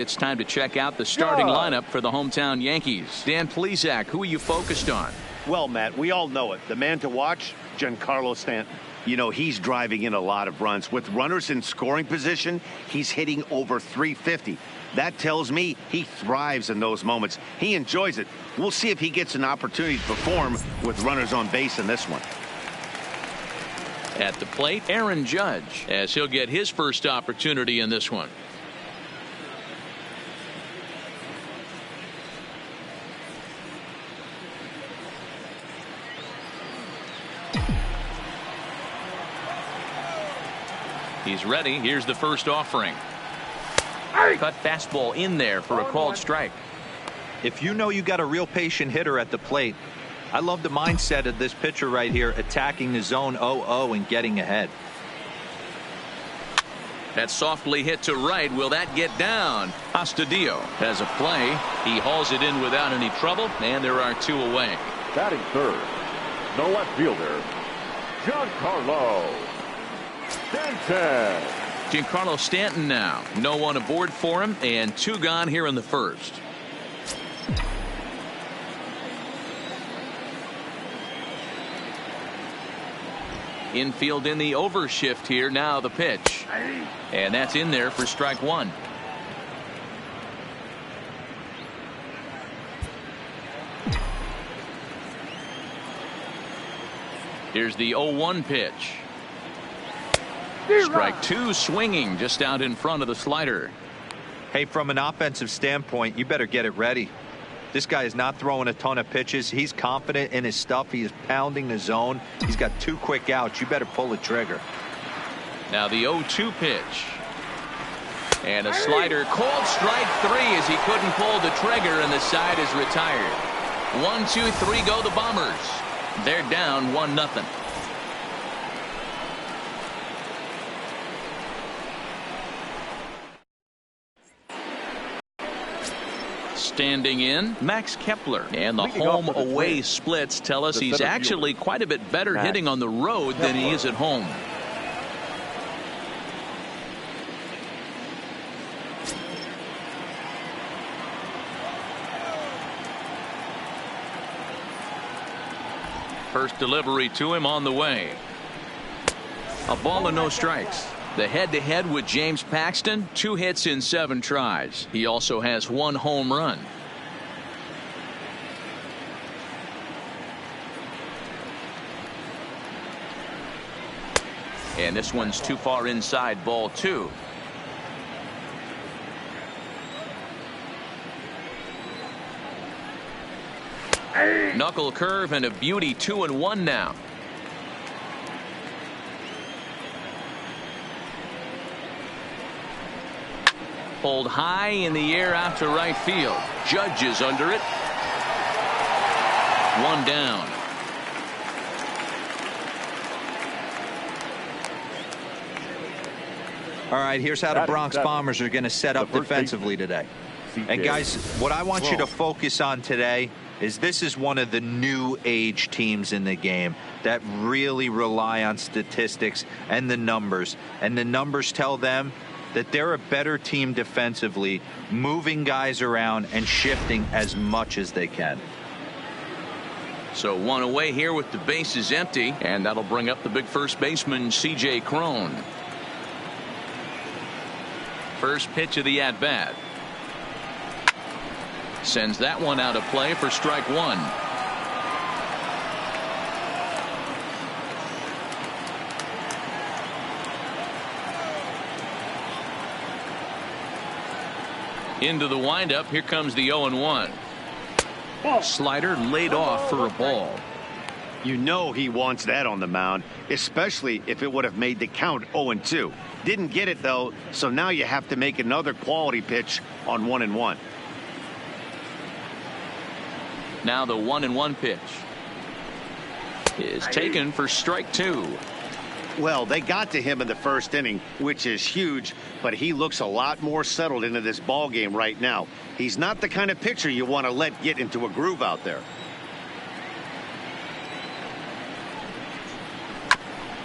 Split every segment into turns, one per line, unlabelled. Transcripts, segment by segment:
It's time to check out the starting lineup for the hometown Yankees. Dan Plesac, who are you focused on?
Well, Matt, we all know it. The man to watch, Giancarlo Stanton. You know, he's driving in a lot of runs. With runners in scoring position, he's hitting over 350. That tells me he thrives in those moments. He enjoys it. We'll see if he gets an opportunity to perform with runners on base in this one.
At the plate, Aaron Judge, as he'll get his first opportunity in this one. He's ready. Here's the first offering. Cut fastball in there for a called strike.
If you know you got a real patient hitter at the plate, I love the mindset of this pitcher right here, attacking the zone 0-0 and getting ahead.
That softly hit to right. Will that get down? Astudillo has a play. He hauls it in without any trouble, and there are two away.
Batting third, the left fielder, Giancarlo Stanton.
Giancarlo Stanton now. No one aboard for him, and two gone here in the first. Infield in the overshift here. Now the pitch. And that's in there for strike one. Here's the 0-1 pitch. Strike two, swinging just out in front of the slider.
Hey, from an offensive standpoint, you better get it ready. This guy is not throwing a ton of pitches. He's confident in his stuff. He is pounding the zone. He's got two quick outs. You better pull the trigger.
Now the 0-2 pitch. And a slider, called strike three as he couldn't pull the trigger, and the side is retired. 1, 2, 3 go the Bombers. They're down 1-0. Standing in, Max Kepler. And the home-away splits tell us he's actually quite a bit better hitting on the road than he is at home. First delivery to him on the way. A ball and no strikes. The head-to-head with James Paxton, 2 hits in 7 tries. He also has 1 home run. And this one's too far inside, ball 2. Knuckle curve and a beauty, 2-1 now. Pulled high in the air out to right field. Judge is under it. 1 down.
All right, here's how the Bronx Bombers are going to set up defensively today. And guys, what I want you to focus on today is this is one of the new age teams in the game that really rely on statistics and the numbers. And the numbers tell them that they're a better team defensively, moving guys around and shifting as much as they can.
So 1 away here with the bases empty, and that'll bring up the big first baseman, C.J. Cron. First pitch of the at-bat. Sends that one out of play for strike 1. Into the windup. Here comes the 0-1. Slider laid off for a ball.
You know he wants that on the mound, especially if it would have made the count 0-2. Didn't get it, though, so now you have to make another quality pitch on 1-1.
Now the 1-1 pitch is taken for strike 2.
Well, they got to him in the first inning, which is huge, but he looks a lot more settled into this ball game right now. He's not the kind of pitcher you want to let get into a groove out there.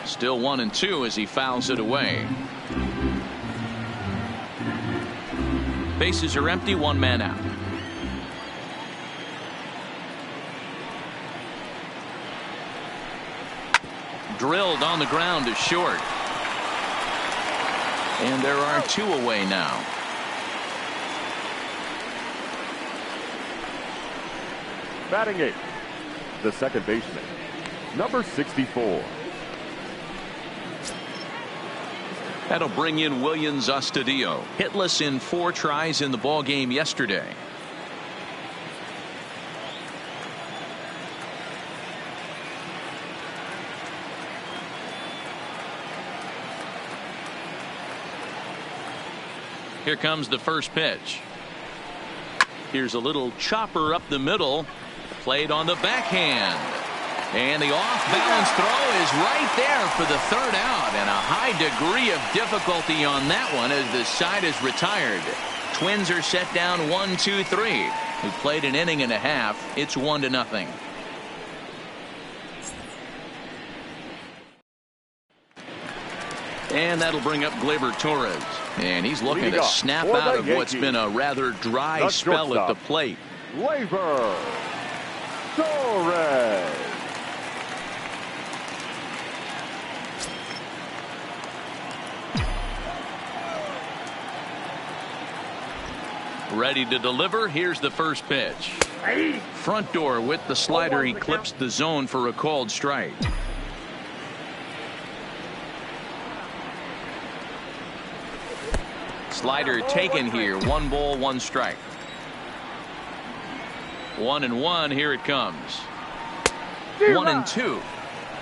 Still 1-2 as he fouls it away. Bases are empty, one man out. Drilled on the ground to short. And there are two away now.
Batting eighth, the second baseman, number 64.
That'll bring in Williams Astudillo. Hitless in 4 tries in the ball game yesterday. Here comes the first pitch. Here's a little chopper up the middle. Played on the backhand. And the off-balance throw is right there for the 3rd out. And a high degree of difficulty on that one as the side is retired. Twins are set down 1-2-3. We played an inning and a half. It's 1-0. And that'll bring up Gleyber Torres. And he's looking to snap out of what's been a rather dry spell at the plate.
Gleyber Torres.
Ready to deliver. Here's the first pitch. Front door with the slider. He clips the zone for a called strike. Slider taken here. 1 ball, 1 strike. 1-1. Here it comes. 1-2.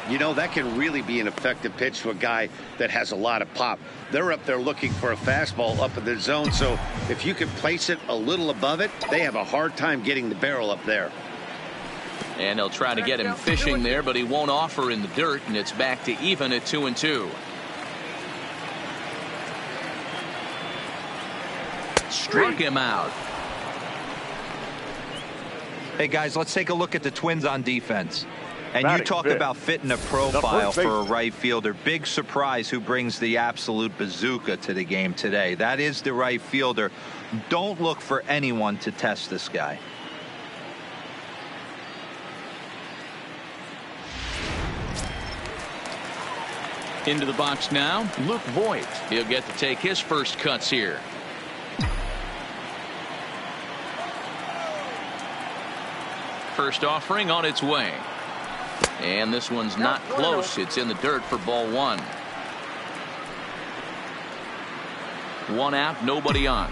You know, that can really be an effective pitch to a guy that has a lot of pop. They're up there looking for a fastball up in the zone, so if you can place it a little above it, they have a hard time getting the barrel up there.
And they'll try to get him fishing there, but he won't offer in the dirt, and it's back to even at 2-2. Struck him out.
Hey guys, let's take a look at the Twins on defense. And you talk about fitting a profile for a right fielder. Big surprise who brings the absolute bazooka to the game today. That is the right fielder. Don't look for anyone to test this guy.
Into the box now, Luke Voigt. He'll get to take his first cuts here. First offering on its way. And this one's not close. It's in the dirt for ball 1. 1 out, nobody on.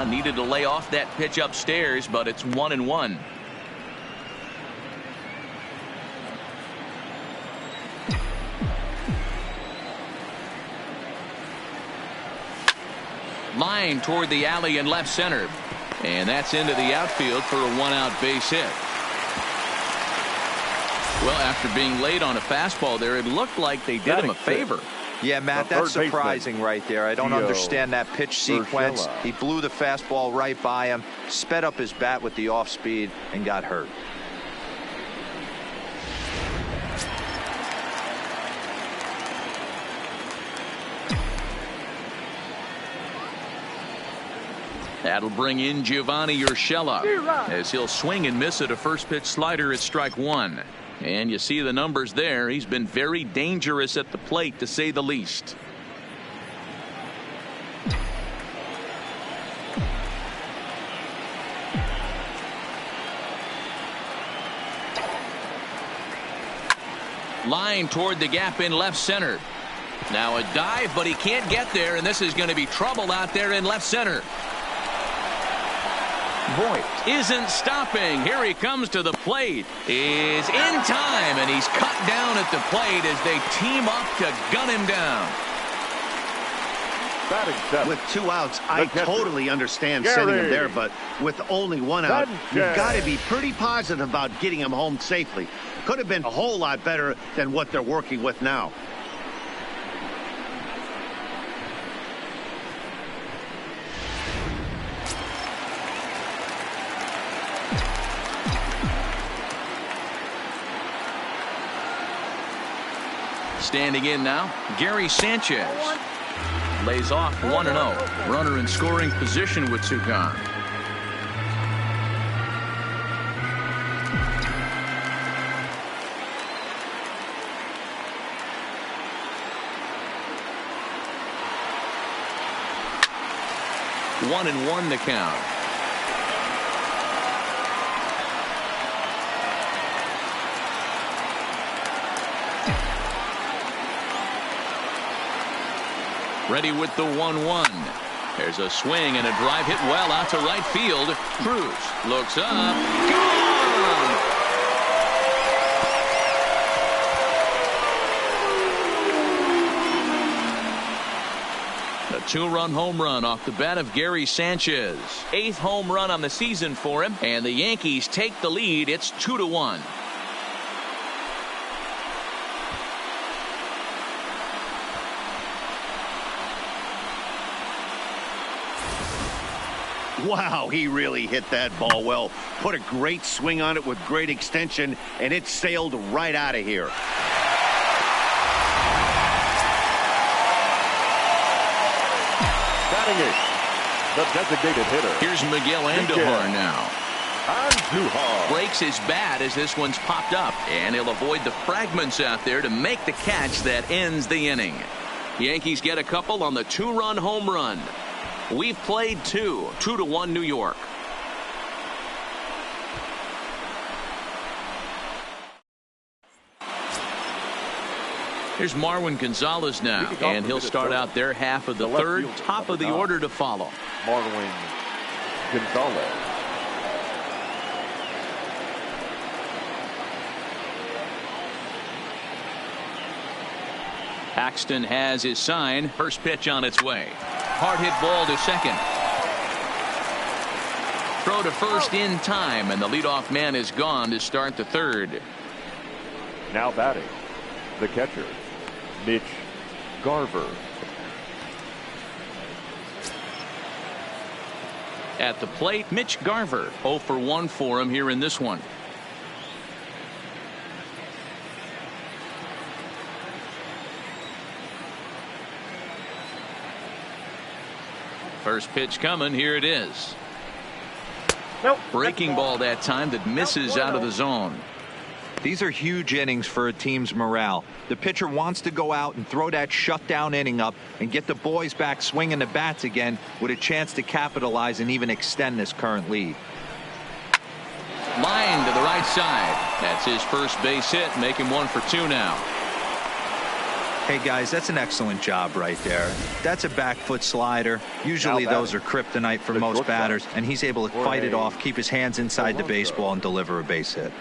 Needed to lay off that pitch upstairs, but it's 1-1. Line toward the alley in left center. And that's into the outfield for a 1-out base hit. Well, after being late on a fastball there, it looked like they did him a favor.
Yeah, Matt, that's surprising right there. I don't understand that pitch sequence. He blew the fastball right by him, sped up his bat with the off speed, and got hurt.
That'll bring in Giovanni Urshela as he'll swing and miss at a first pitch slider at strike 1. And you see the numbers there. He's been very dangerous at the plate, to say the least. Line toward the gap in left center. Now a dive, but he can't get there, and this is going to be trouble out there in left center. Voigt isn't stopping. Here he comes to the plate. Is in time, and he's cut down at the plate as they team up to gun him down.
With 2 outs, I totally understand sending him there, but with only 1 out, you've got to be pretty positive about getting him home safely. Could have been a whole lot better than what they're working with now.
Standing in now, Gary Sanchez. Lays off 1-0. Runner in scoring position with two gone. One and one to count. Ready with the 1-1. There's a swing and a drive hit well out to right field. Cruz looks up. Gone! A two-run home run off the bat of Gary Sanchez. 8th home run on the season for him, and the Yankees take the lead. It's 2-1.
Wow, he really hit that ball well. Put a great swing on it with great extension, and it sailed right out of here.
Batting it, the designated hitter.
Here's Miguel Andujar now.
Andujar
Breaks his bat as this one's popped up, and he'll avoid the fragments out there to make the catch that ends the inning. Yankees get a couple on the two-run home run. We've played 2-1 New York. Here's Marwin Gonzalez now, and he'll start out their half of the third. Top of the order to follow.
Marwin Gonzalez.
Paxton has his sign. First pitch on its way. Hard hit ball to second. Throw to first in time, and the leadoff man is gone to start the third.
Now batting, the catcher, Mitch Garver.
At the plate, Mitch Garver. 0 for 1 for him here in this one. First pitch coming. Here it is.
Nope.
Breaking ball that time that misses out of the zone.
These are huge innings for a team's morale. The pitcher wants to go out and throw that shutdown inning up and get the boys back swinging the bats again with a chance to capitalize and even extend this current lead.
Line to the right side. That's his first base hit. Make him 1 for 2 now.
Hey guys, that's an excellent job right there. That's a back foot slider. Usually those are kryptonite for most batters, and he's able to fight it off, keep his hands inside the baseball, and deliver a base hit.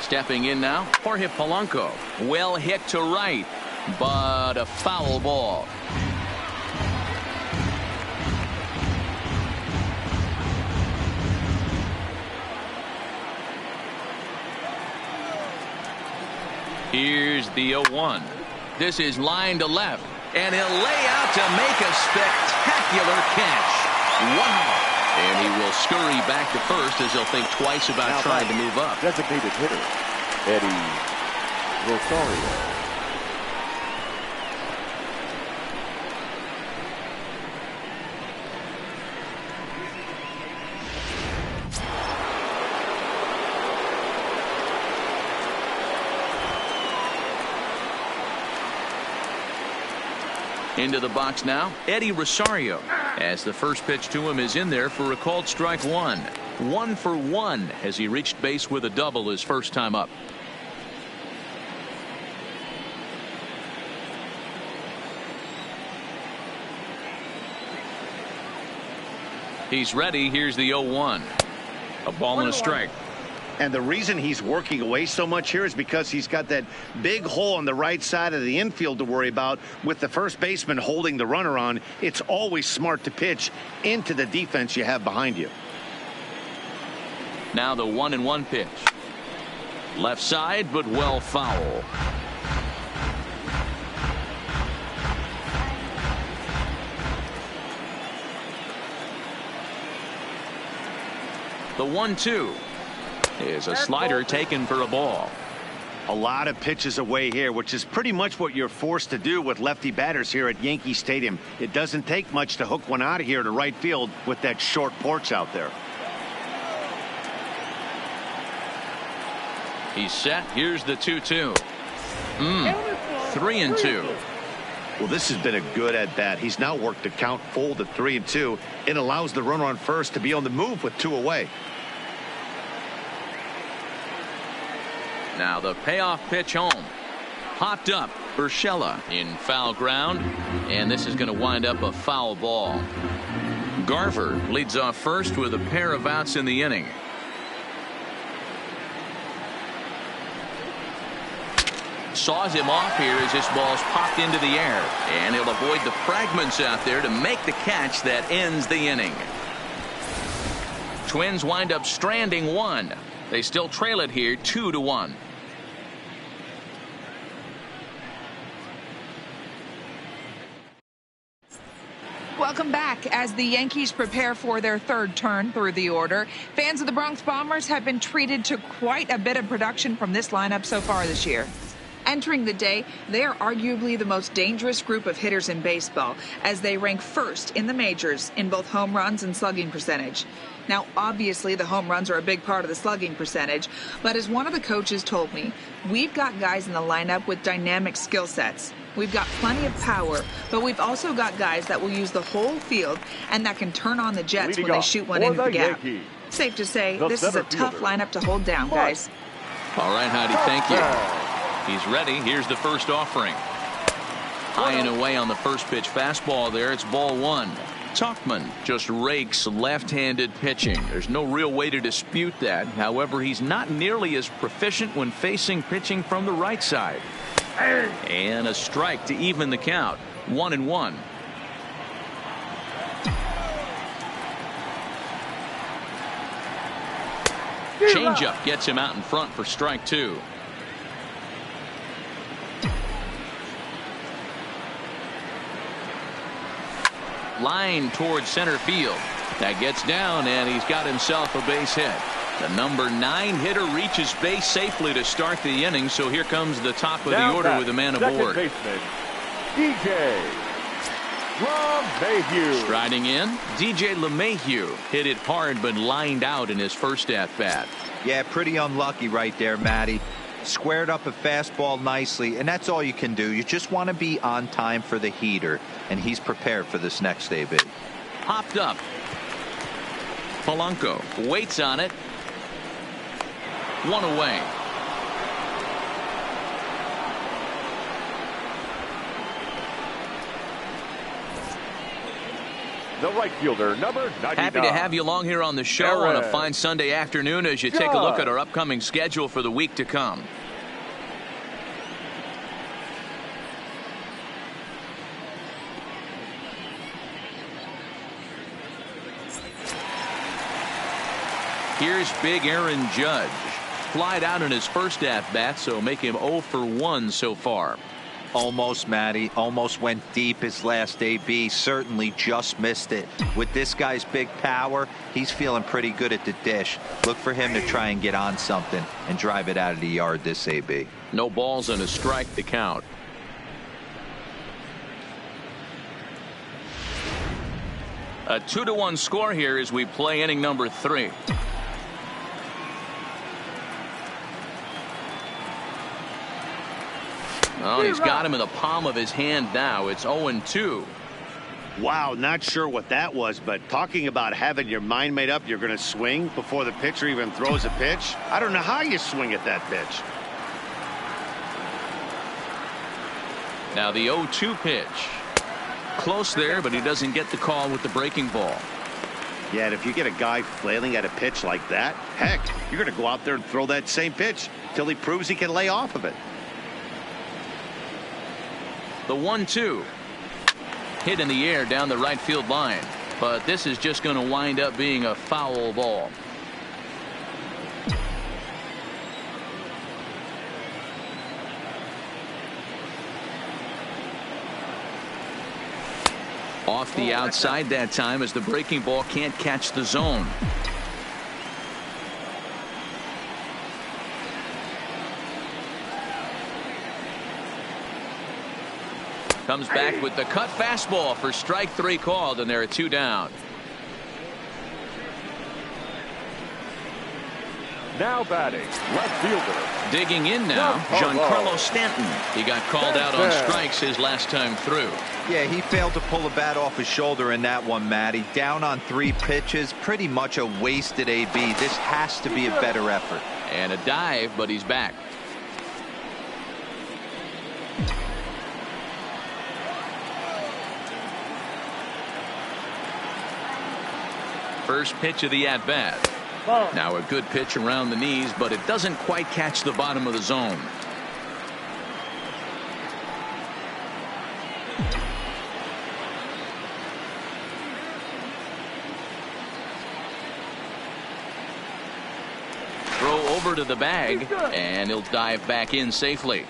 Stepping in now, Jorge Polanco. Well hit to right, but a foul ball. Here's the 0-1. This is line to left, and he'll lay out to make a spectacular catch. Wow. And he will scurry back to first as he'll think twice about trying to move up.
Designated hitter, Eddie Rosario.
Into the box now, Eddie Rosario, as the first pitch to him is in there for a called strike one. 1 for 1 as he reached base with a double his first time up. He's ready. Here's the 0-1. A ball and a strike.
And the reason he's working away so much here is because he's got that big hole on the right side of the infield to worry about with the first baseman holding the runner on. It's always smart to pitch into the defense you have behind you.
Now the 1-1 pitch. Left side, but well foul. The 1-2 is a slider taken for a ball.
A lot of pitches away here, which is pretty much what you're forced to do with lefty batters here at Yankee Stadium. It doesn't take much to hook one out of here to right field with that short porch out there.
He's set. Here's the 2-2. 3-2.
Well, this has been a good at bat. He's now worked the count full to 3-2. It allows the runner on first to be on the move with 2 away.
Now the payoff pitch home. Popped up. Urshela in foul ground. And this is going to wind up a foul ball. Garver leads off first with a pair of outs in the inning. Saws him off here as this ball's popped into the air. And he'll avoid the fragments out there to make the catch that ends the inning. Twins wind up stranding one. They still trail it here 2-1.
Welcome back. As the Yankees prepare for their third turn through the order, fans of the Bronx Bombers have been treated to quite a bit of production from this lineup so far this year. Entering the day, they are arguably the most dangerous group of hitters in baseball, as they rank first in the majors in both home runs and slugging percentage. Now, obviously, the home runs are a big part of the slugging percentage, but as one of the coaches told me, we've got guys in the lineup with dynamic skill sets. We've got plenty of power, but we've also got guys that will use the whole field and that can turn on the jets when they shoot one into the gap. Safe to say, this is a tough lineup to hold down, guys.
All right, Heidi, thank you. He's ready. Here's the first offering. High and away on the first pitch fastball there. It's ball one. Tuchman just rakes left-handed pitching. There's no real way to dispute that. However, he's not nearly as proficient when facing pitching from the right side. And a strike to even the count. 1-1. Changeup gets him out in front for strike two. Line towards center field. That gets down, and he's got himself a base hit. The number 9 hitter reaches base safely to start the inning, so here comes the top of the order with a man aboard.
Baseman, DJ LeMahieu.
Striding in, DJ LeMahieu hit it hard but lined out in his first at-bat.
Yeah, pretty unlucky right there, Matty. Squared up a fastball nicely, and that's all you can do. You just want to be on time for the heater, and he's prepared for this next AB.
Popped up. Polanco waits on it. 1 away.
The right fielder, number 99.
Happy to have you along here on the show on a fine Sunday afternoon as you take a look at our upcoming schedule for the week to come. Here's big Aaron Judge. Flied out in his first at-bat, so make him 0 for 1 so far.
Almost, Matty. Almost went deep his last AB. Certainly just missed it. With this guy's big power, he's feeling pretty good at the dish. Look for him to try and get on something and drive it out of the yard this AB.
No balls and a strike to count. A 2-1 score here as we play inning number 3. Well, he's got him in the palm of his hand now. It's 0-2.
Wow, not sure what that was, but talking about having your mind made up you're going to swing before the pitcher even throws a pitch. I don't know how you swing at that pitch.
Now the 0-2 pitch. Close there, but he doesn't get the call with the breaking ball.
Yeah, and if you get a guy flailing at a pitch like that, heck, you're going to go out there and throw that same pitch till he proves he can lay off of it.
The 1-2 hit in the air down the right field line, but this is just going to wind up being a foul ball. Off the outside that time as the breaking ball can't catch the zone. Comes back with the cut fastball for strike 3 called, and there are 2 down.
Now batting, left fielder.
Digging in now, Giancarlo Stanton. He got called out on strikes his last time through.
Yeah, he failed to pull the bat off his shoulder in that one, Matty. Down on 3 pitches, pretty much a wasted AB. This has to be a better effort.
And a dive, but he's back. First pitch of the at-bat. Now a good pitch around the knees, but it doesn't quite catch the bottom of the zone. Throw over to the bag, and he'll dive back in safely.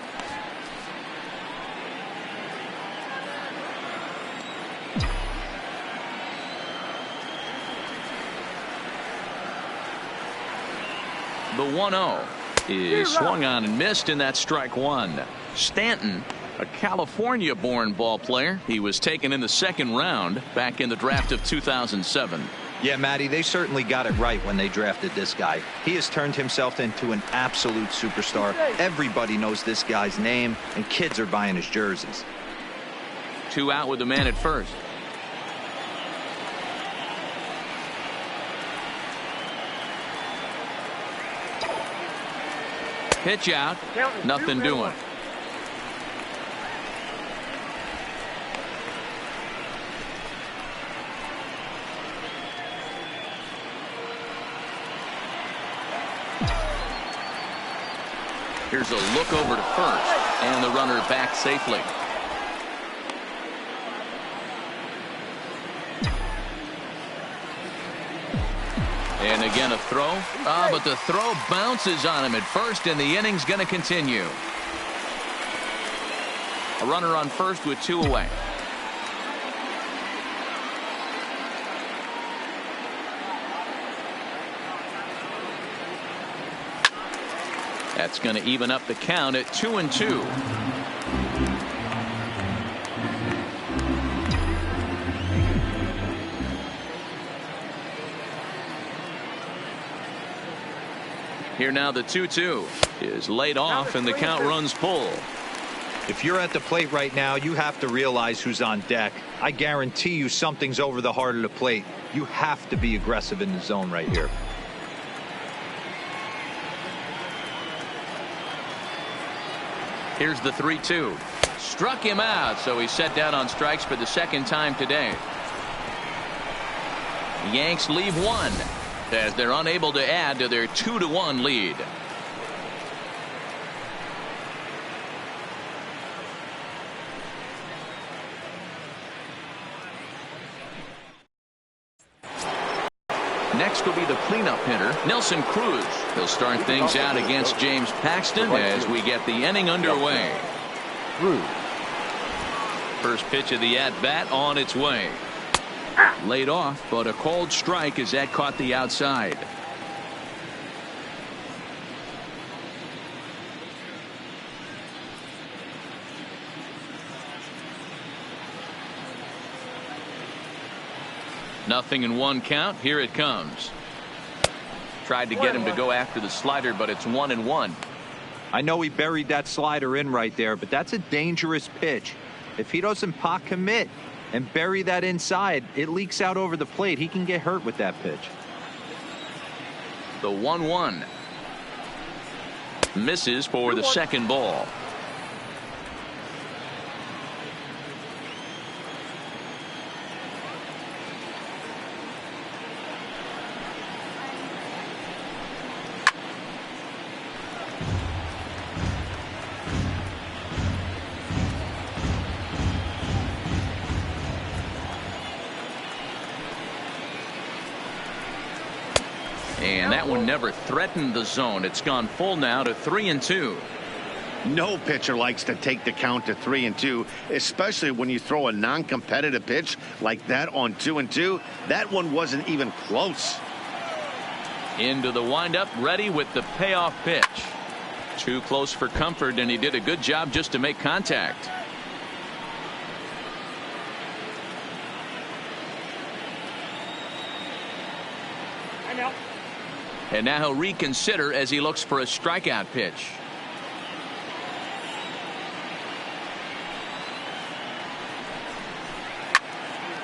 The 1-0 is swung on and missed, and that's strike 1. Stanton, a California-born ball player. He was taken in the 2nd round back in the draft of 2007.
Yeah, Matty, they certainly got it right when they drafted this guy. He has turned himself into an absolute superstar. Everybody knows this guy's name, and kids are buying his jerseys.
2 out with the man at first. Pitch out. Nothing doing. Here's a look over to first, and the runner back safely. And again a throw. But the throw bounces on him at first, and the inning's going to continue. A runner on first with 2 away. That's going to even up the count at 2-2. Here now the 2-2 is laid off, and the count runs full.
If you're at the plate right now, you have to realize who's on deck. I guarantee you something's over the heart of the plate. You have to be aggressive in the zone right here.
Here's the 3-2. Struck him out, so he's set down on strikes for the 2nd time today. The Yanks leave 1 as they're unable to add to their 2-1 lead. Next will be the cleanup hitter, Nelson Cruz. He'll start things out against James Paxton as we get the inning underway. First pitch of the at-bat on its way. Laid off, but a called strike as that caught the outside. Nothing in 1 count. Here it comes. Tried to get him to go after the slider, but it's 1-1.
I know he buried that slider in right there, but that's a dangerous pitch. If he doesn't pot commit and bury that inside, it leaks out over the plate. He can get hurt with that pitch.
The 1-1 misses for the 2nd ball. And that one never threatened the zone. It's gone full now to 3-2.
No pitcher likes to take the count to 3-2, especially when you throw a non-competitive pitch like that on 2-2. That one wasn't even close.
Into the windup, ready with the payoff pitch. Too close for comfort, and he did a good job just to make contact. And now he'll reconsider as he looks for a strikeout pitch.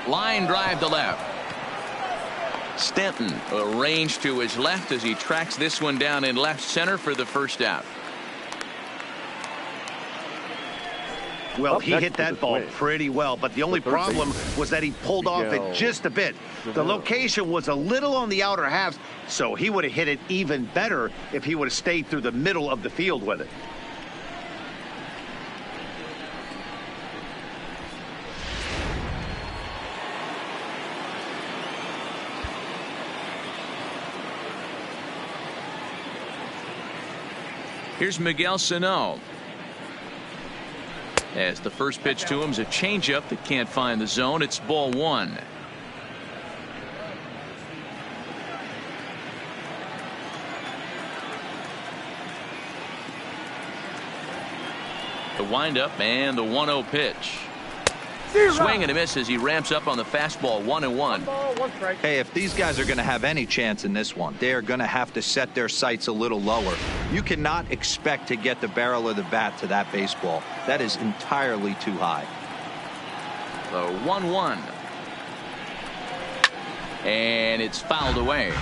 Line drive to left. Stanton arranged to his left as he tracks this one down in left center for the first out.
Well, he hit that ball pretty well, but the only problem was that he pulled off it just a bit. The location was a little on the outer half, so he would have hit it even better if he would have stayed through the middle of the field with it.
Here's Miguel Sano. As the first pitch to him is a changeup that can't find the zone. It's ball one. The windup and the 1-0 pitch. Swing and a miss as he ramps up on the fastball. 1-1.
Hey, if these guys are going to have any chance in this one, they are going to have to set their sights a little lower. You cannot expect to get the barrel of the bat to that baseball. That is entirely too high.
The 1-1. And it's fouled away.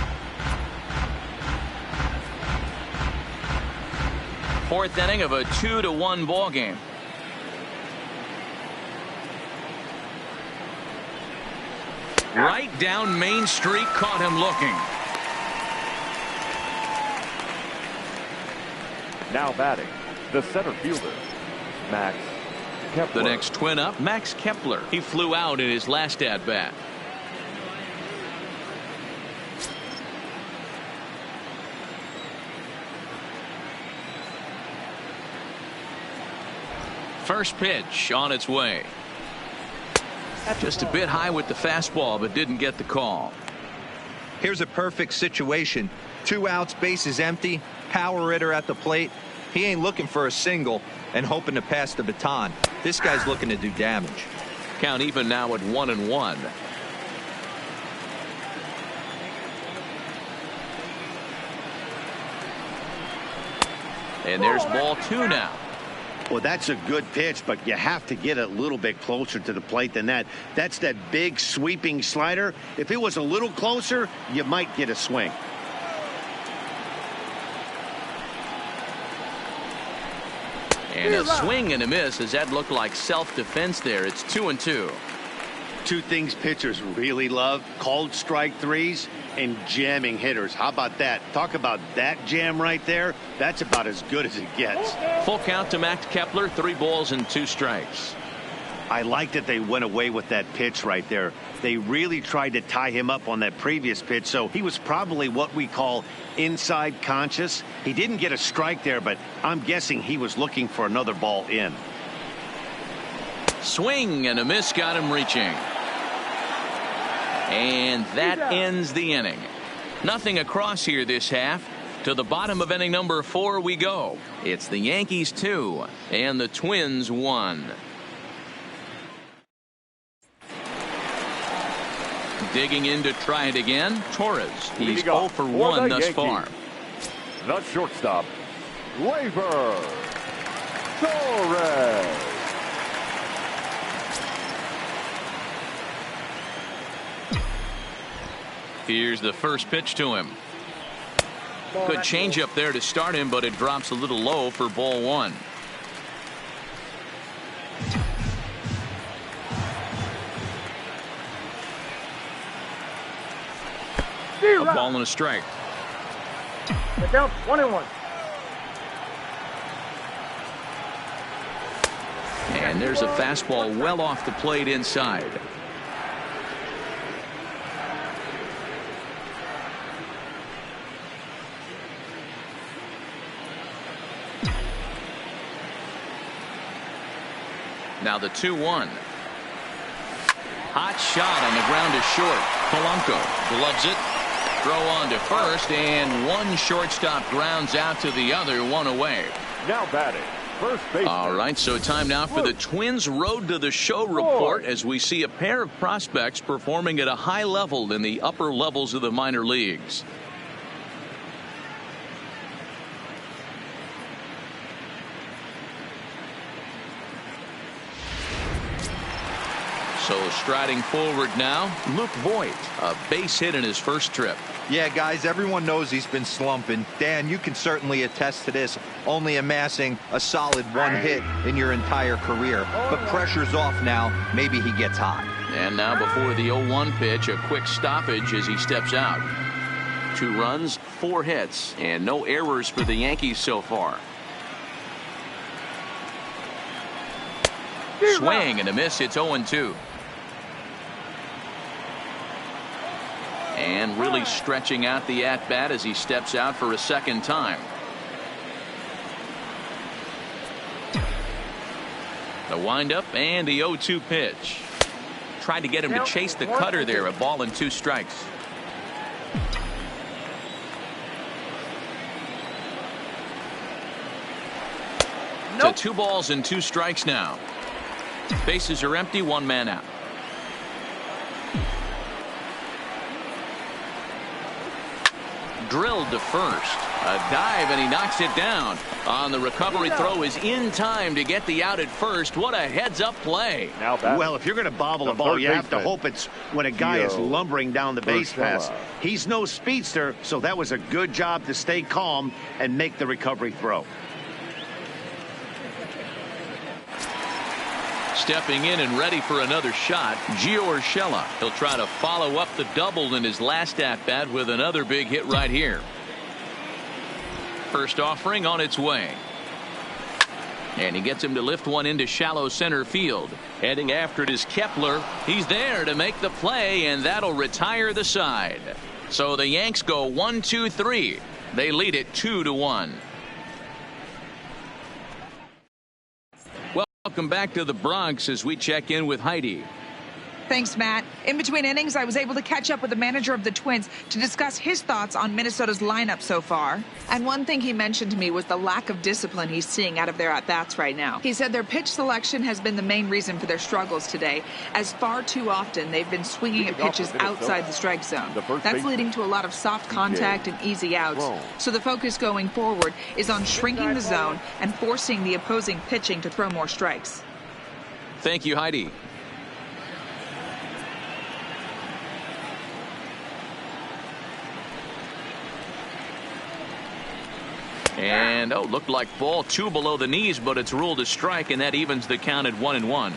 Fourth inning of a 2-1 ball game. Right down Main Street, caught him looking.
Now batting, the center fielder, Max Kepler.
The next twin up, Max Kepler. He flew out in his last at bat. First pitch on its way. Just a bit high with the fastball, but didn't get the call.
Here's a perfect situation. 2 outs, bases empty, power hitter at the plate. He ain't looking for a single and hoping to pass the baton. This guy's looking to do damage.
Count even now at 1-1. And there's ball 2 now.
Well, that's a good pitch, but you have to get a little bit closer to the plate than that. That's that big sweeping slider. If it was a little closer, you might get a swing.
And a swing and a miss as that looked like self-defense there. It's 2-2.
Two things pitchers really love: called strike threes and jamming hitters. How about that? Talk about that jam right there. That's about as good as it gets.
Full count to Max Kepler. 3 balls and 2 strikes.
I like that they went away with that pitch right there. They really tried to tie him up on that previous pitch, so he was probably what we call inside conscious. He didn't get a strike there, but I'm guessing he was looking for another ball in.
Swing and a miss, got him reaching. And that ends the inning. Nothing across here this half. To the bottom of inning number 4 we go. It's the Yankees 2 and the Twins 1. Digging in to try it again, Torres. He's 0 for 1 thus far.
The shortstop, Gleyber Torres.
Here's the first pitch to him. Good changeup there to start him, but it drops a little low for ball 1. A ball and a strike.
Down 1-1.
And there's a fastball well off the plate inside. Now the 2-1. Hot shot on the ground is short. Polanco gloves it. Throw on to first, and one shortstop grounds out to the other, 1 away.
Now batting, first baseman.
All right, so time now for the Twins Road to the Show report as we see a pair of prospects performing at a high level in the upper levels of the minor leagues. So striding forward now, Luke Voigt, a base hit in his first trip.
Yeah, guys, everyone knows he's been slumping. Dan, you can certainly attest to this, only amassing a solid one hit in your entire career. But pressure's off now. Maybe he gets hot.
And now before the 0-1 pitch, a quick stoppage as he steps out. 2 runs, 4 hits, and no errors for the Yankees so far. Swing and a miss. It's 0-2. And really stretching out the at-bat as he steps out for a second time. The windup and the 0-2 pitch. Tried to get him to chase the cutter there. A ball and 2 strikes. To 2 balls and 2 strikes now. Bases are empty, 1 man out. Drilled to first. A dive and he knocks it down. On the recovery throw is in time to get the out at first. What a heads-up play.
Well, if you're going to bobble the ball, you have to hope it's when a guy is lumbering down the base pass. He's no speedster, so that was a good job to stay calm and make the recovery throw.
Stepping in and ready for another shot, Gio Urshela. He'll try to follow up the double in his last at-bat with another big hit right here. First offering on its way. And he gets him to lift one into shallow center field. Heading after it is Kepler. He's there to make the play, and that'll retire the side. So the Yanks go 1-2-3. They lead it 2-1. Welcome back to the Bronx as we check in with Heidi.
Thanks, Matt. In between innings, I was able to catch up with the manager of the Twins to discuss his thoughts on Minnesota's lineup so far. And one thing he mentioned to me was the lack of discipline he's seeing out of their at-bats right now. He said their pitch selection has been the main reason for their struggles today, as far too often they've been swinging at pitches outside the strike zone. That's leading to a lot of soft contact and easy outs. So the focus going forward is on shrinking the zone and forcing the opposing pitching to throw more strikes.
Thank you, Heidi. And looked like ball 2 below the knees, but it's ruled a strike, and that evens the count at 1-1.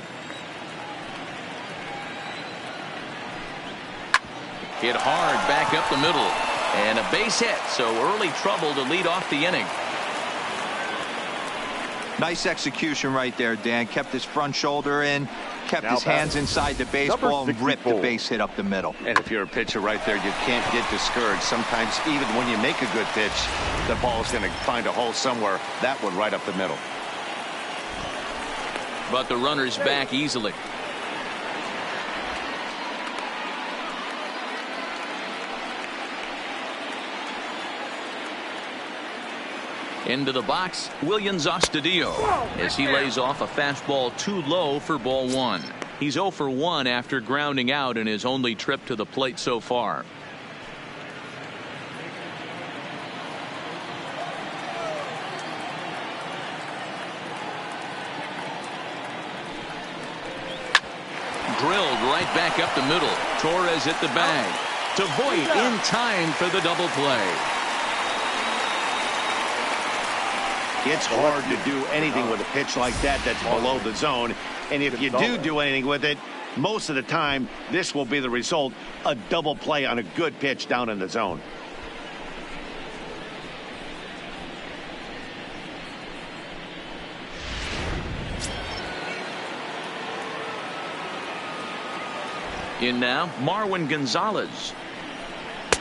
Hit hard back up the middle, and a base hit. So early trouble to lead off the inning.
Nice execution right there, Dan. Kept his front shoulder in, kept his hands inside the baseball, and ripped the base hit up the middle.
And if you're a pitcher right there, you can't get discouraged. Sometimes even when you make a good pitch, the ball's going to find a hole somewhere. That one right up the middle.
But the runner's back easily. Into the box, Williams Astudillo as he lays off a fastball too low for ball 1. He's 0 for 1 after grounding out in his only trip to the plate so far. Drilled right back up the middle. Torres hit the bag. To Voigt in time for the double play.
It's hard to do anything with a pitch like that that's below the zone. And if you do anything with it, most of the time, this will be the result. A double play on a good pitch down in the zone.
In now, Marwin Gonzalez.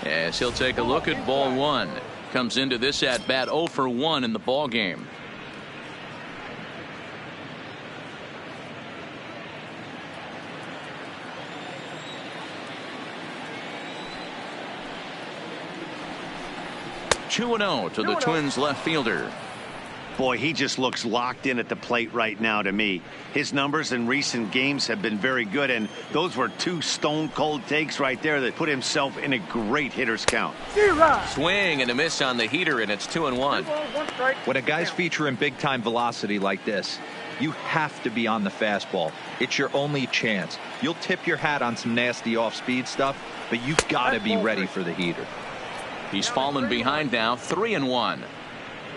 As he'll take a look at ball 1. Comes into this at bat 0 for 1 in the ball game. (2-0) to the Twins left fielder.
Boy, he just looks locked in at the plate right now to me. His numbers in recent games have been very good, and those were two stone-cold takes right there that put himself in a great hitter's count.
Swing and a miss on the heater, and it's 2-1.
When a guy's featuring big-time velocity like this, you have to be on the fastball. It's your only chance. You'll tip your hat on some nasty off-speed stuff, but you've got to be ready for the heater.
He's fallen behind now, 3-1.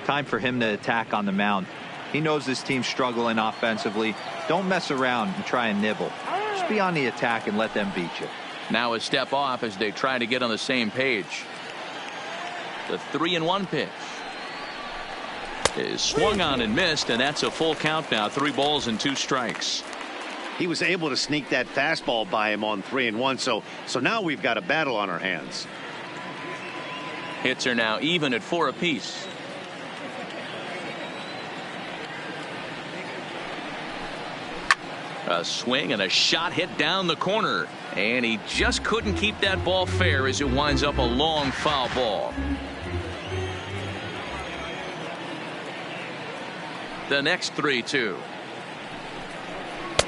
Time for him to attack on the mound. He knows this team's struggling offensively. Don't mess around and try and nibble. Just be on the attack and let them beat you.
Now a step off as they try to get on the same page. The 3-1 pitch is swung on and missed, and that's a full count now. 3 balls and 2 strikes.
He was able to sneak that fastball by him on 3-1, so now we've got a battle on our hands.
Hits are now even at 4 apiece. A swing and a shot hit down the corner, and he just couldn't keep that ball fair as it winds up a long foul ball. The next 3-2.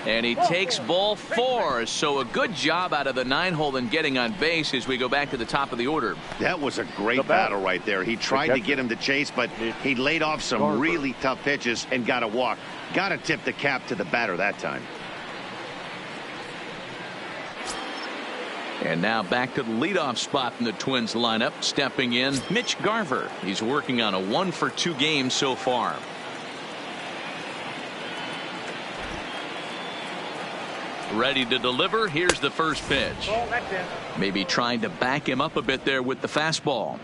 And he takes ball 4, so a good job out of the 9-hole in getting on base as we go back to the top of the order.
That was a great battle right there. He tried to get him to chase, but he laid off some really tough pitches and got a walk. Got to tip the cap to the batter that time.
And now back to the leadoff spot in the Twins lineup. Stepping in, Mitch Garver. He's working on a 1-for-2 game so far. Ready to deliver. Here's the first pitch. Maybe trying to back him up a bit there with the fastball.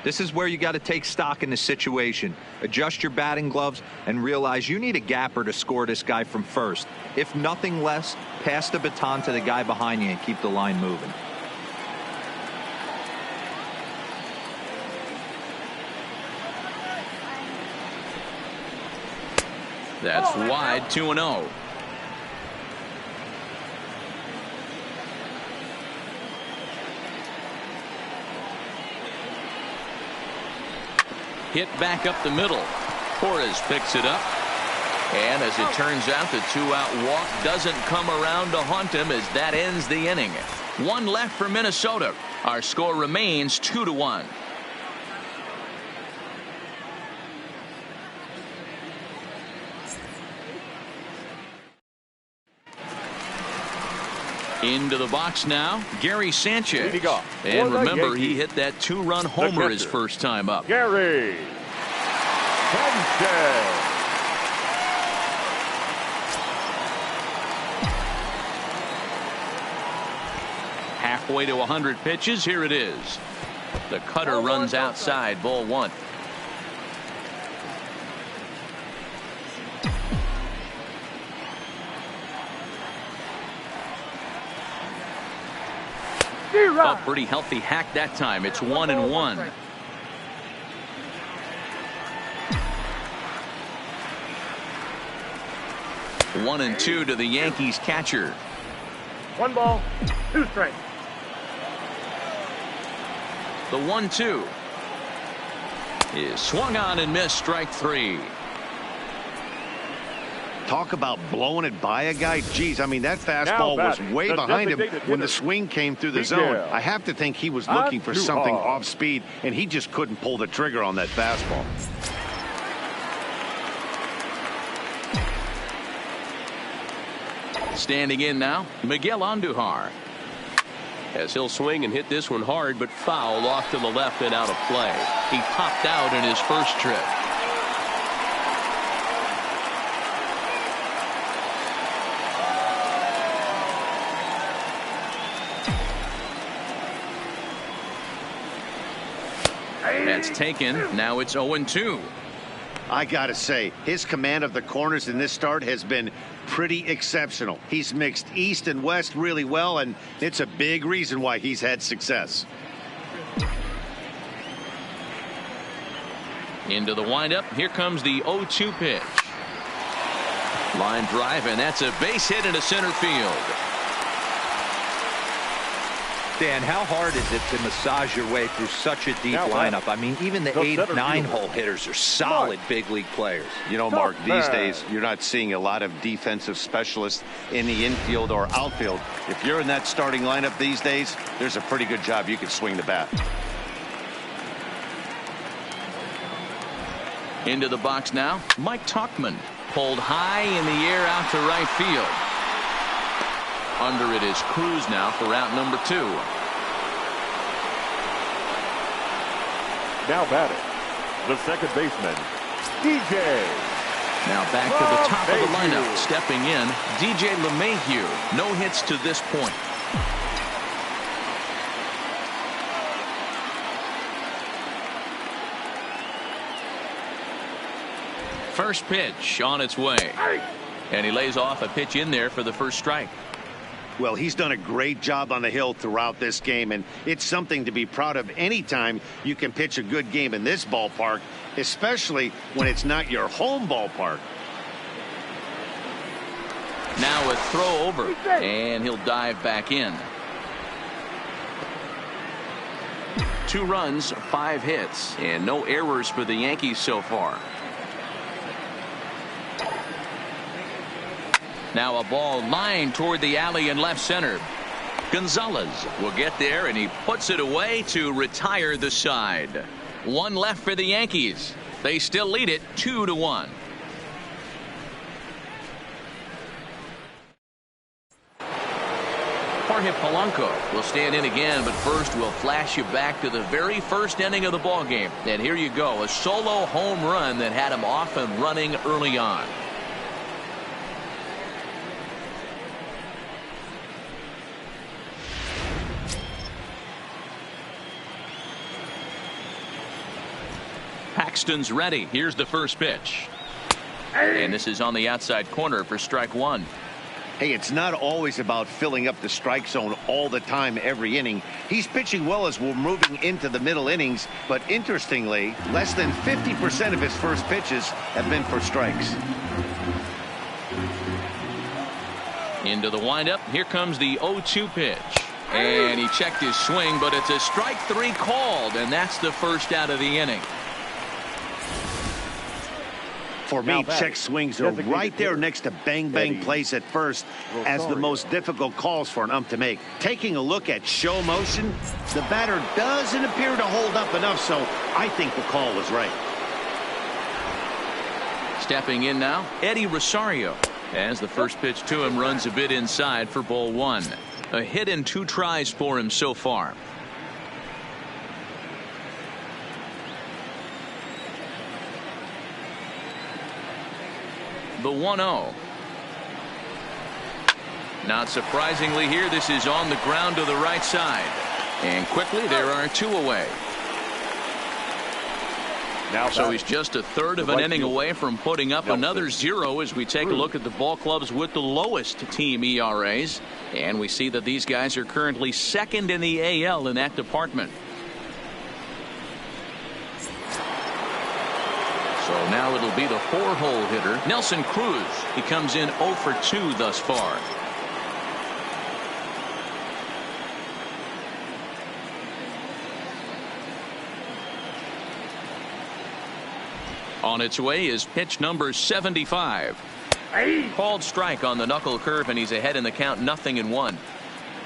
This is where you got to take stock in the situation. Adjust your batting gloves and realize you need a gapper to score this guy from first. If nothing less, pass the baton to the guy behind you and keep the line moving.
That's wide, 2-0. Hit back up the middle. Torres picks it up. And as it turns out, the 2-out walk doesn't come around to haunt him as that ends the inning. 1 left for Minnesota. Our score remains 2-1. Into the box now, Gary Sanchez. And remember, he hit that 2-run homer his first time up.
Gary Sanchez.
Halfway to 100 pitches. Here it is. The cutter runs outside, ball 1. A pretty healthy hack that time. It's 1-1. One and 2 to the Yankees catcher.
1 ball, 2 strikes.
The 1-2 is swung on and missed, strike 3.
Talk about blowing it by a guy. Geez, I mean, that fastball was way behind him when the swing came through the zone. I have to think he was looking for something off speed, and he just couldn't pull the trigger on that fastball.
Standing in now, Miguel Andujar. As he'll swing and hit this one hard, but foul off to the left and out of play. He popped out in his first trip. That's taken. Now it's 0-2.
I got to say, his command of the corners in this start has been pretty exceptional. He's mixed east and west really well, and it's a big reason why he's had success.
Into the windup. Here comes the 0-2 pitch. Line drive, and that's a base hit into center field.
Dan, how hard is it to massage your way through such a deep lineup? I mean, even the 8, 9 hole hitters are solid big league players.
You know, Mark, these days you're not seeing a lot of defensive specialists in the infield or outfield. If you're in that starting lineup these days, there's a pretty good job you can swing the bat.
Into the box now, Mike Tauchman. Pulled high in the air out to right field. Under it is Cruz now for out number 2.
Now batting, the second baseman, DJ.
Now back to the top of the lineup. Stepping in, DJ LeMahieu. No hits to this point. First pitch on its way. And he lays off a pitch in there for the first strike.
Well, he's done a great job on the hill throughout this game, and it's something to be proud of anytime you can pitch a good game in this ballpark, especially when it's not your home ballpark.
Now a throw over, and he'll dive back in. 2 runs, 5 hits, and no errors for the Yankees so far. Now a ball lined toward the alley in left center. Gonzalez will get there, and he puts it away to retire the side. 1 left for the Yankees. They still lead it 2-1. Jorge Polanco will stand in again, but first we'll flash you back to the very first inning of the ball game. And here you go, a solo home run that had him off and running early on. Paxton's ready. Here's the first pitch. And this is on the outside corner for strike 1.
Hey, it's not always about filling up the strike zone all the time every inning. He's pitching well as we're moving into the middle innings, but interestingly, less than 50% of his first pitches have been for strikes.
Into the windup. Here comes the 0-2 pitch. And he checked his swing, but it's a strike 3 called, and that's the first out of the inning.
For me, check swings are right there next to bang-bang plays at first as the most difficult calls for an ump to make. Taking a look at show motion, the batter doesn't appear to hold up enough, so I think the call was right.
Stepping in now, Eddie Rosario. As the first pitch to him runs a bit inside for ball 1. A hit in 2 tries for him so far. The 1-0. Not surprisingly here, this is on the ground to the right side. And quickly there are 2 away. So he's just a third of an inning away from putting up another 0 as we take a look at the ball clubs with the lowest team ERAs. And we see that these guys are currently second in the AL in that department. So now it'll be the 4-hole hitter, Nelson Cruz. He comes in 0 for 2 thus far. On its way is pitch number 75. Called strike on the knuckle curve, and he's ahead in the count, 0-1.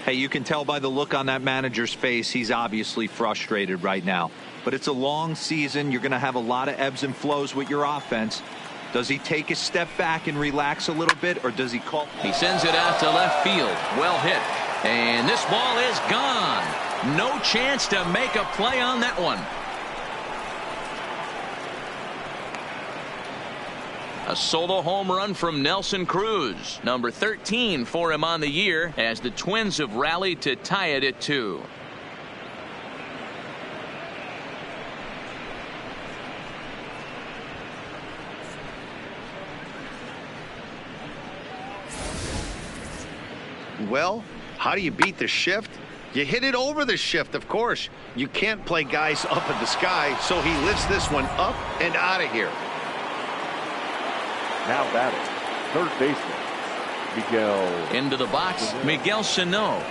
Hey, you can tell by the look on that manager's face, he's obviously frustrated right now. But it's a long season. You're going to have a lot of ebbs and flows with your offense. Does he take a step back and relax a little bit, or does he call?
He sends it out to left field. Well hit. And this ball is gone. No chance to make a play on that one. A solo home run from Nelson Cruz, number 13 for him on the year, as the Twins have rallied to tie it at 2.
Well, how do you beat the shift? You hit it over the shift, of course. You can't play guys up in the sky, so he lifts this one up and out of here.
Now batting, third baseman, Miguel.
Into the box, Miguel Sano.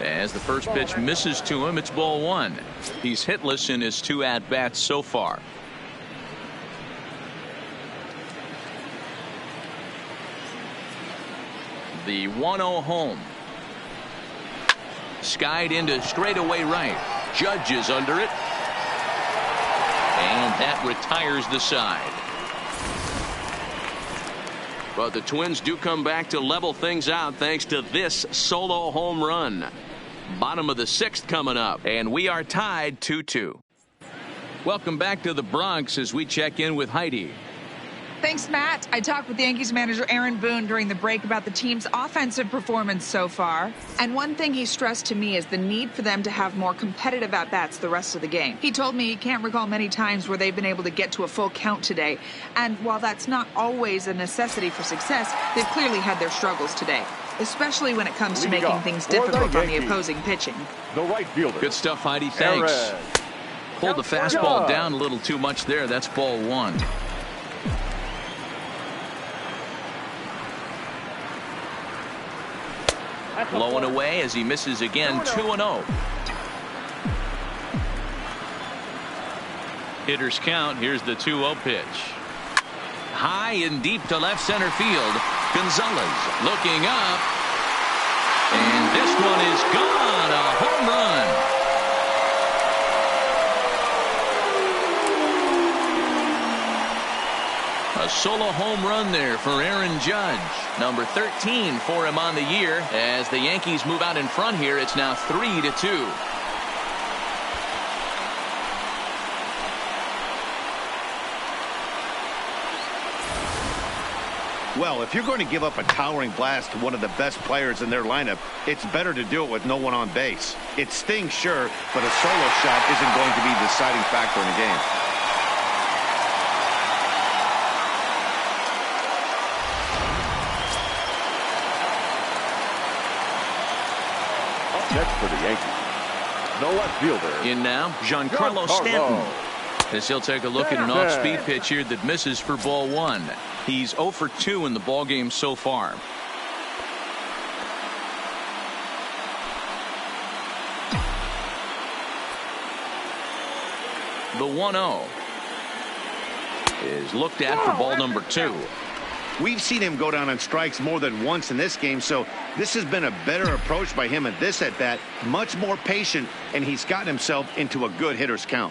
As the first pitch misses to him, it's ball one. He's hitless in his 2 at-bats so far. The 1-0 home. Skied into straightaway right. Judge is under it. And that retires the side. But the Twins do come back to level things out thanks to this solo home run. Bottom of the 6th coming up, and we are tied 2-2. Welcome back to the Bronx as we check in with Heidi.
Thanks, Matt. I talked with Yankees manager Aaron Boone during the break about the team's offensive performance so far. And one thing he stressed to me is the need for them to have more competitive at-bats the rest of the game. He told me he can't recall many times where they've been able to get to a full count today. And while that's not always a necessity for success, they've clearly had their struggles today, especially when it comes to making things difficult on the opposing pitching.
The right fielder.
Good stuff, Heidi. Thanks.
Aaron.
Pulled the fastball down a little too much there. That's ball one. Blowing away as he misses again. 2-0. Hitters count. Here's the 2-0 pitch. High and deep to left center field. Gonzalez looking up. And this one is gone. A home run. A solo home run there for Aaron Judge. Number 13 for him on the year. As the Yankees move out in front here, it's now 3-2.
Well, if you're going to give up a towering blast to one of the best players in their lineup, it's better to do it with no one on base. It stings, sure, but a solo shot isn't going to be the deciding factor in the game.
Next for the Yankees, the left fielder.
In now, Giancarlo Stanton. As he'll take a look at an off-speed pitch here that misses for ball one. He's 0 for 2 in the ballgame so far. The 1-0 is looked at for ball number 2.
We've seen him go down on strikes more than once in this game, so this has been a better approach by him at this at-bat. Much more patient, and he's gotten himself into a good hitter's count.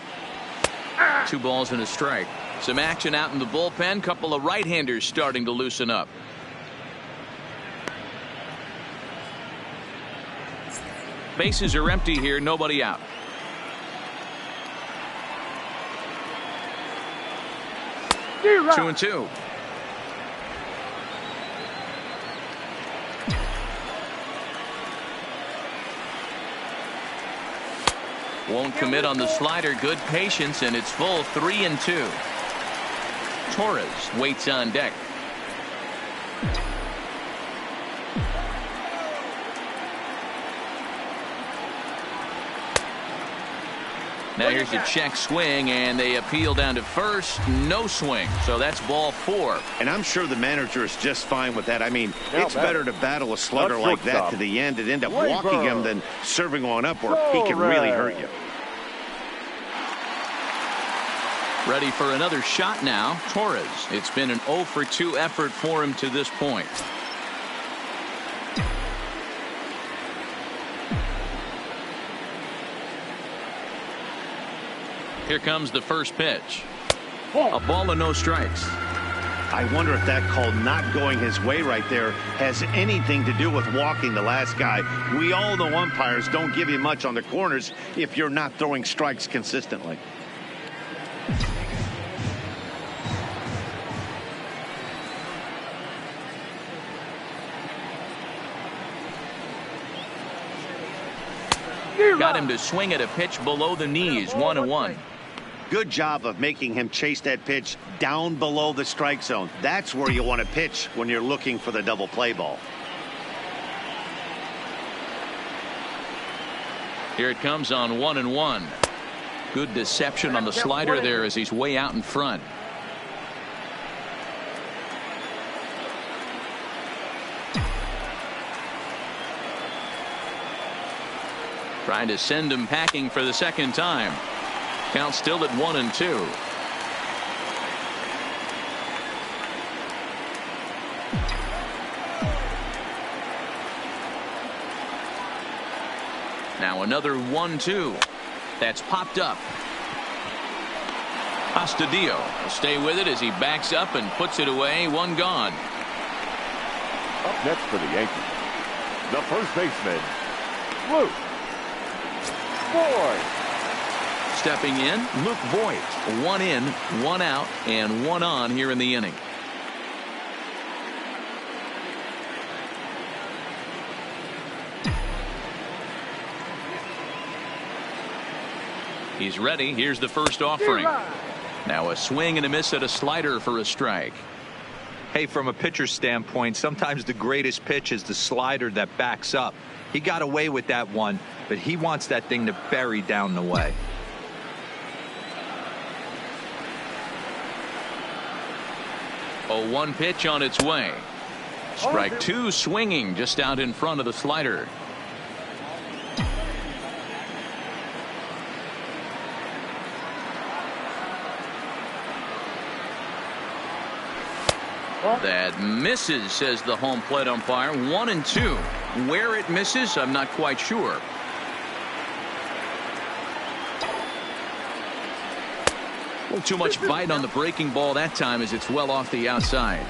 2 balls and a strike. Some action out in the bullpen. Couple of right-handers starting to loosen up. Bases are empty here. Nobody out.
Zero.
2-2. Won't commit on the slider. Good patience, and it's full. 3-2. Torres waits on deck. Now here's a check swing, and they appeal down to first. No swing, so that's ball 4.
And I'm sure the manager is just fine with that. I mean, it's better to battle a slugger like that to the end and end up walking him than serving one up where he can really hurt you.
Ready for another shot now. Torres. It's been an 0 for 2 effort for him to this point. Here comes the first pitch. A ball and no strikes.
I wonder if that call not going his way right there has anything to do with walking the last guy. We all know umpires don't give you much on the corners if you're not throwing strikes consistently.
Got him to swing at a pitch below the knees. 1-1.
Good job of making him chase that pitch down below the strike zone. That's where you want to pitch when you're looking for the double play ball.
Here it comes on 1-1. Good deception on the slider there as he's way out in front. Trying to send him packing for the second time. Count still at 1-2. Now another 1-2. That's popped up. Astudillo will stay with it as he backs up and puts it away. One gone.
Up next for the Yankees, the first baseman, Luke Voit.
Stepping in, Luke Voit. 1 in, 1 out, and 1 on here in the inning. He's ready. Here's the first offering. Now a swing and a miss at a slider for a strike.
Hey, from a pitcher's standpoint, sometimes the greatest pitch is the slider that backs up. He got away with that one, but he wants that thing to bury down the way.
Oh, 1 pitch on its way. Strike 2 swinging just out in front of the slider. That misses, says the home plate umpire. 1-2. Where it misses, I'm not quite sure. A little too much bite on the breaking ball that time as it's well off the outside.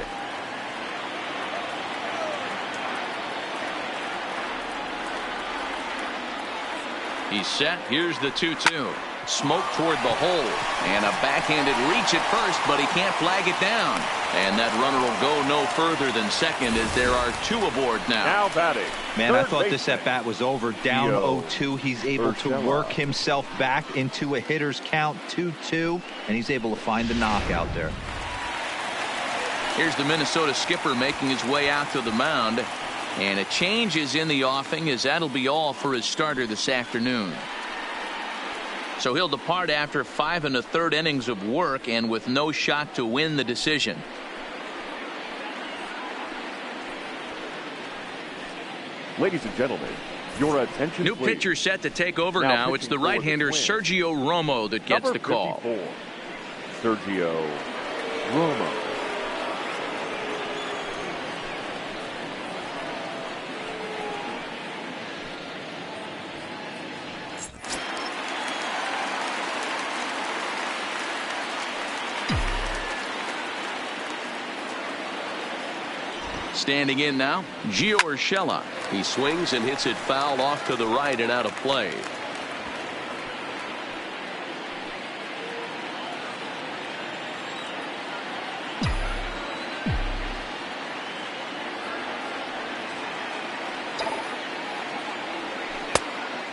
He's set. Here's the 2-2. Smoke toward the hole, and a backhanded reach at first, but he can't flag it down. And that runner will go no further than second as there are 2 aboard now.
Now batting.
Man, I thought this at bat was over. Down 0-2. He's able to work himself back into a hitter's count, 2-2, and he's able to find the knockout there.
Here's the Minnesota skipper making his way out to the mound, and a change is in the offing as that'll be all for his starter this afternoon. So he'll depart after 5 1/3 innings of work and with no shot to win the decision.
Ladies and gentlemen, your attention
New
please.
pitcher set to take over now. It's the right-hander Sergio Romo that gets the call.
Number 54, Sergio Romo.
Standing in now, Gio Urshela. He swings and hits it foul off to the right and out of play.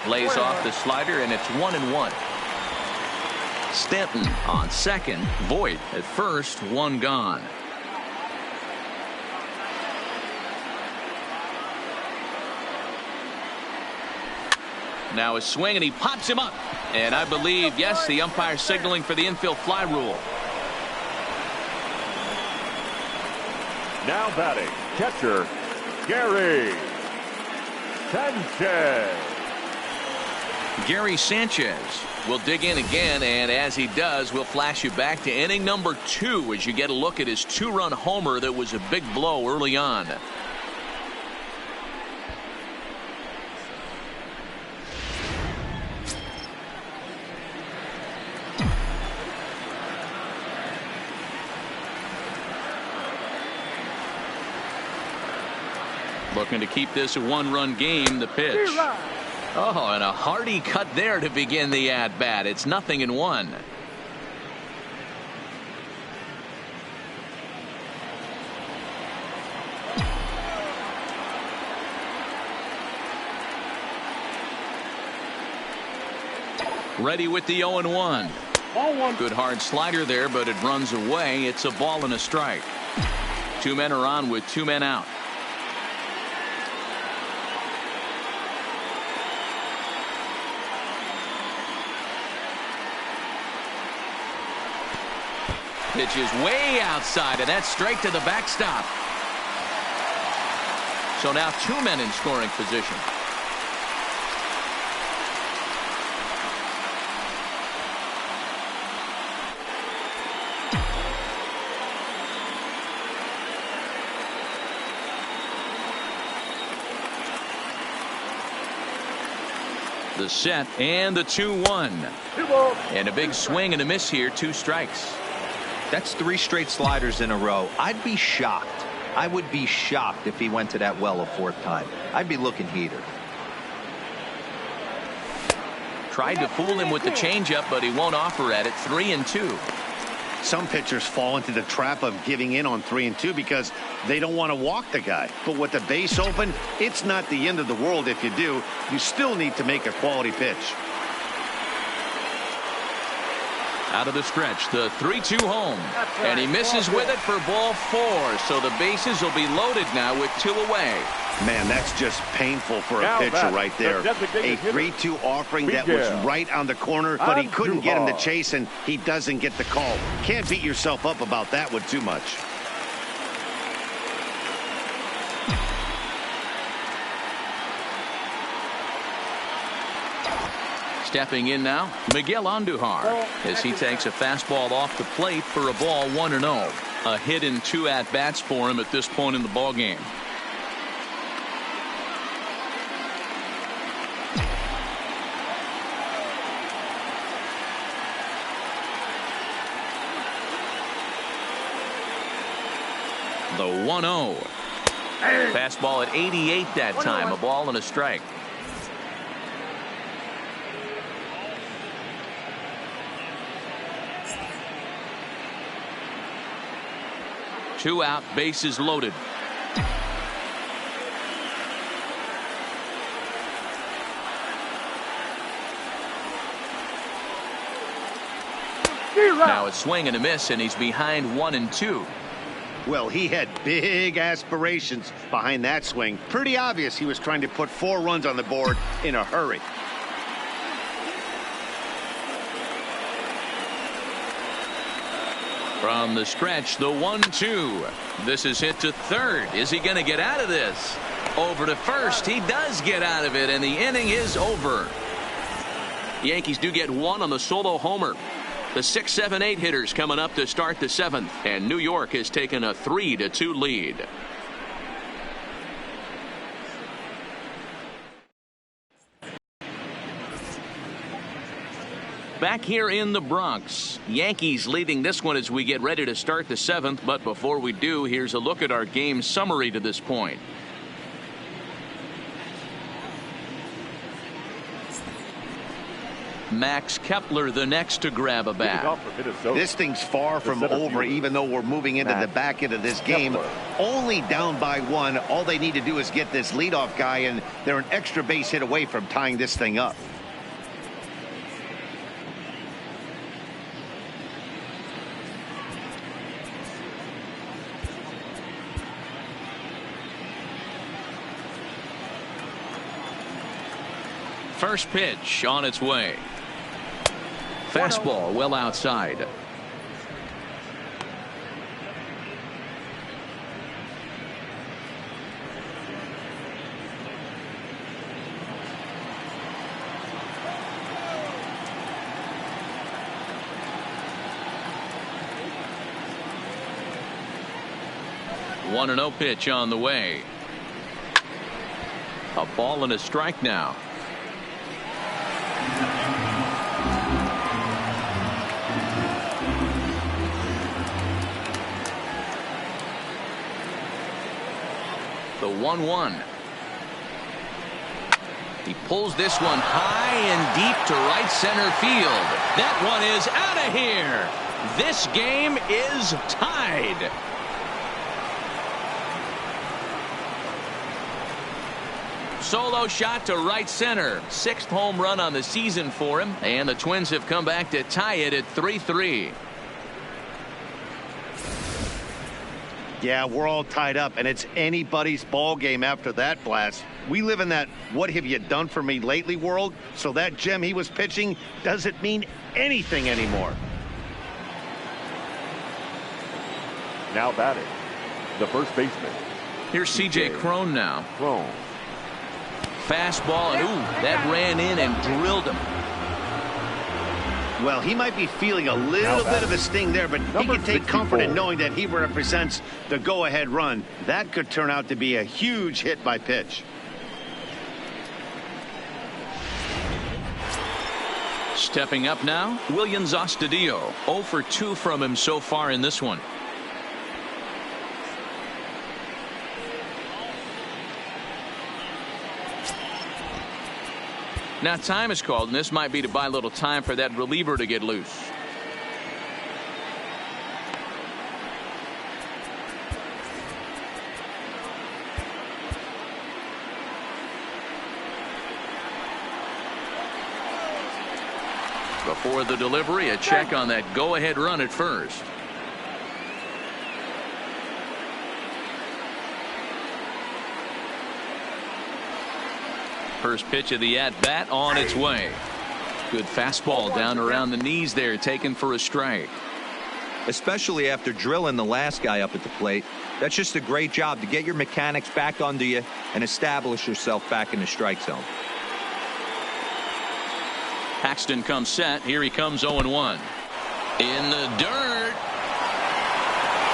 Lays off the slider, and it's 1-1. Stanton on second. Voit at first. 1 gone. Now a swing, and he pops him up. And I believe, yes, the umpire signaling for the infield fly rule.
Now batting, catcher, Gary Sanchez.
Gary Sanchez will dig in again, and as he does, we'll flash you back to inning number 2 as you get a look at his 2-run homer that was a big blow early on. Looking to keep this a 1-run game. The pitch. Oh, and a hearty cut there to begin the at-bat. It's 0-1. Ready with the 0-1. Good hard slider there, but it runs away. It's a ball and a strike. 2 men are on with 2 men out. Pitch is way outside, and that's straight to the backstop. So now 2 men in scoring position. The set and the 2-1. And a big swing and a miss here. 2 strikes.
That's 3 straight sliders in a row. I'd be shocked. I would be shocked if he went to that well a 4th time. I'd be looking heater.
Tried to fool him with the changeup, but he won't offer at it. 3-2.
Some pitchers fall into the trap of giving in on 3-2 because they don't want to walk the guy. But with the base open, it's not the end of the world if you do. You still need to make a quality pitch.
Out of the stretch, the 3-2 home. And he misses with it for ball 4. So the bases will be loaded now with 2 away.
Man, that's just painful for a pitcher right there. A 3-2 offering that was right on the corner, but he couldn't get him to chase, and he doesn't get the call. Can't beat yourself up about that one too much.
Stepping in now, Miguel Andujar, as he takes a fastball off the plate for a ball 1-0. A hit in 2 at-bats for him at this point in the ballgame. The 1-0. Fastball at 88 that time. A ball and a strike. Two out, bases loaded. Now a swing and a miss, and he's behind 1-2.
Well, he had big aspirations behind that swing. Pretty obvious he was trying to put 4 runs on the board in a hurry.
From the stretch, the 1-2. This is hit to third. Is he going to get out of this? Over to first. He does get out of it, and the inning is over. The Yankees do get 1 on the solo homer. The 6, 7, 8 hitters coming up to start the 7th, and New York has taken a 3-2 lead. Back here in the Bronx, Yankees leading this one as we get ready to start the 7th. But before we do, here's a look at our game summary to this point. Max Kepler the next to grab a bat.
This thing's far from over, even though we're moving into the back end of this game. Only down by 1. All they need to do is get this leadoff guy, and they're an extra base hit away from tying this thing up.
First pitch on its way. Fastball well outside. One 1-0 pitch on the way. A ball and a strike now. The 1-1. He pulls this one high and deep to right center field. That one is out of here. This game is tied. Solo shot to right center. 6th home run on the season for him, and the Twins have come back to tie it at 3-3.
Yeah, we're all tied up, and it's anybody's ball game after that blast. We live in that what have you done for me lately world, so that gem he was pitching doesn't mean anything anymore.
Now batting, the first baseman.
Here's C.J. Cron now.
Cron.
Fastball, and ooh, that ran in and drilled him.
Well, he might be feeling a little bit of a sting there, but he can take comfort in knowing that he represents the go-ahead run. That could turn out to be a huge hit by pitch.
Stepping up now, Williams Astudillo. 0 for 2 from him so far in this one. Now time is called, and this might be to buy a little time for that reliever to get loose. Before the delivery, a check on that go-ahead run at first. First pitch of the at-bat on its way. Good fastball down around the knees there, taken for a strike.
Especially after drilling the last guy up at the plate. That's just a great job to get your mechanics back under you and establish yourself back in the strike zone.
Paxton comes set. Here he comes 0-1. In the dirt.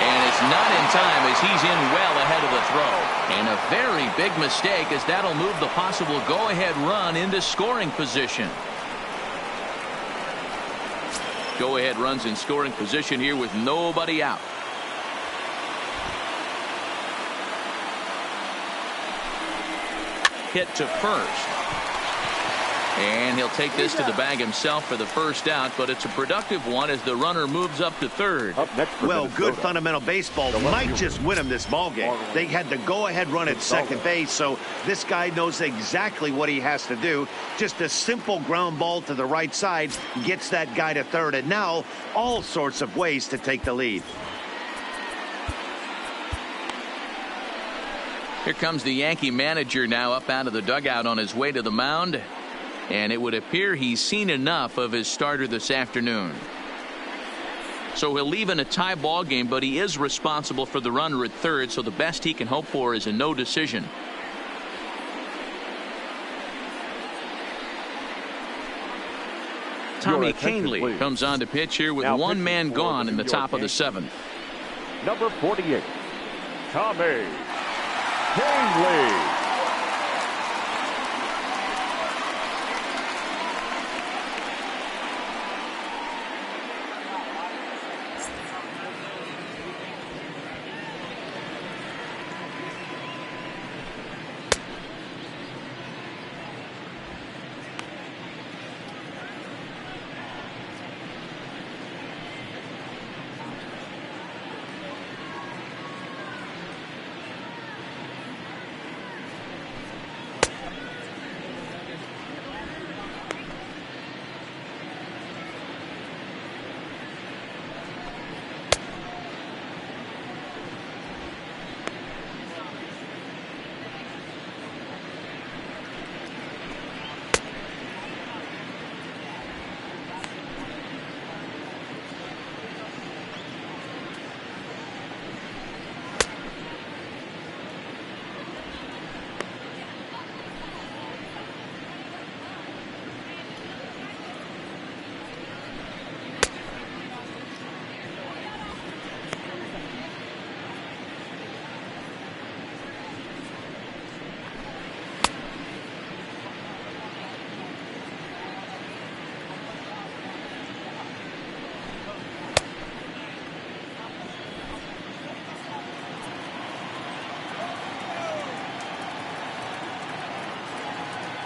And it's not in time as he's in well ahead of the throw. And a very big mistake as that'll move the possible go-ahead run into scoring position. Go-ahead runs in scoring position here with nobody out. Hit to first. And he'll take this to the bag himself for the first out, but it's a productive one as the runner moves up to third.
Well, good fundamental baseball might just win him this ball game. They had the go-ahead run at second base, so this guy knows exactly what he has to do. Just a simple ground ball to the right side gets that guy to third, and now all sorts of ways to take the lead.
Here comes the Yankee manager now up out of the dugout on his way to the mound. And it would appear he's seen enough of his starter this afternoon. So he'll leave in a tie ball game, but he is responsible for the runner at third, so the best he can hope for is a no decision. Tommy Kahnle comes on to pitch here with one man gone in the top of the seventh.
Number 48, Tommy Kahnle.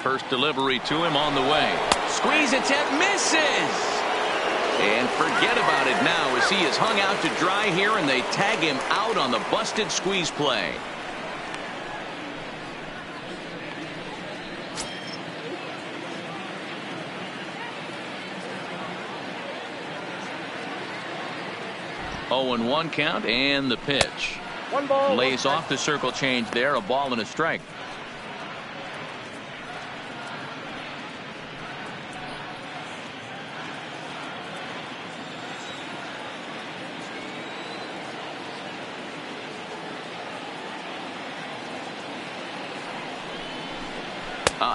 First delivery to him on the way. Squeeze attempt misses. And forget about it now as he is hung out to dry here and they tag him out on the busted squeeze play. Oh, and 1 count and the pitch. Lays off the circle change there. A ball and a strike.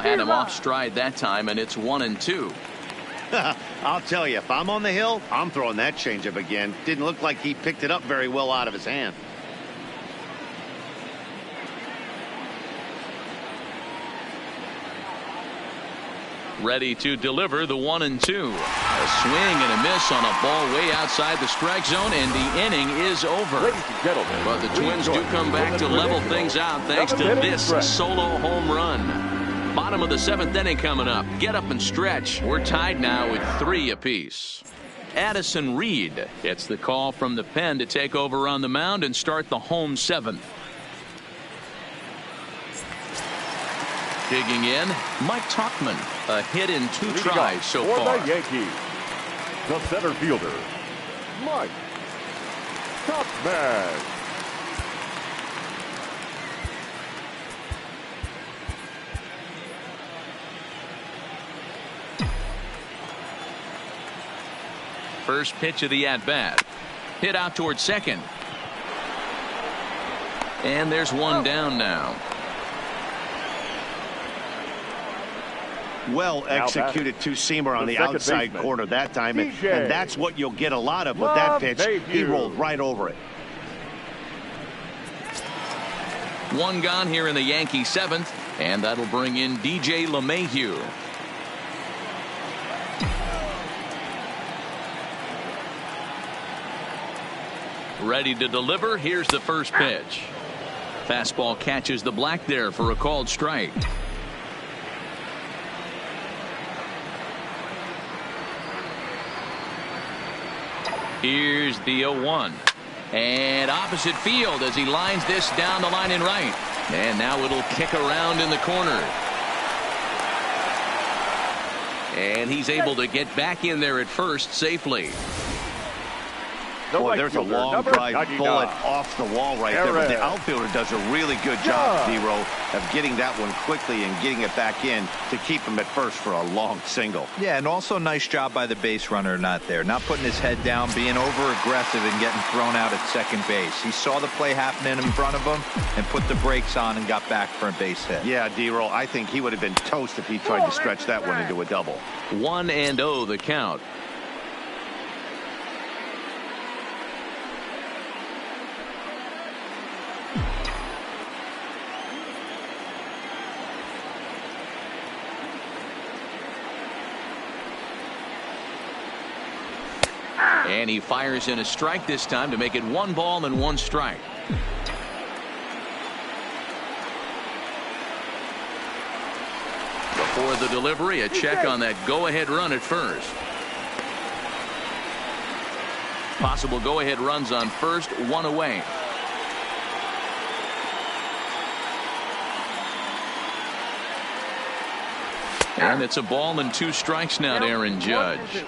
Had him off stride that time, and it's 1-2.
I'll tell you, if I'm on the hill, I'm throwing that changeup again. Didn't look like he picked it up very well out of his hand.
Ready to deliver the 1-2. A swing and a miss on a ball way outside the strike zone, and the inning is over.
Ladies and gentlemen,
But the Twins do come back to level things out thanks to this solo home run. Bottom of the 7th inning coming up. Get up and stretch. We're tied now with 3 apiece. Addison Reed gets the call from the pen to take over on the mound and start the home 7th. Digging in, Mike Tauchman. A hit in 2 tries so far.
For the Yankees, the center fielder, Mike Tauchman.
First pitch of the at-bat. Hit out towards second. And there's one down now.
Well executed two-seamer on the outside corner that time, and that's what you'll get a lot of with that pitch. He rolled right over it.
One gone here in the Yankee 7th, and that'll bring in DJ LeMahieu. Ready to deliver. Here's the first pitch. Fastball catches the black there for a called strike. Here's the 0-1. And opposite field as he lines this down the line in right. And now it'll kick around in the corner. And he's able to get back in there at first safely.
Boy, there's a long drive bullet off the wall right there. But the outfielder does a really good job, D-Row, of getting that one quickly and getting it back in to keep him at first for a long single.
Yeah, and also nice job by the base runner not there. Not putting his head down, being over-aggressive and getting thrown out at second base. He saw the play happening in front of him and put the brakes on and got back for a base hit.
Yeah, D-Row, I think he would have been toast if he tried to stretch that one into a double.
1-0 the count. And he fires in a strike this time to make it 1 ball and 1 strike. Before the delivery, a check on that go-ahead run at first. Possible go-ahead runs on first, 1 away. And it's a ball and 2 strikes now to Aaron Judge.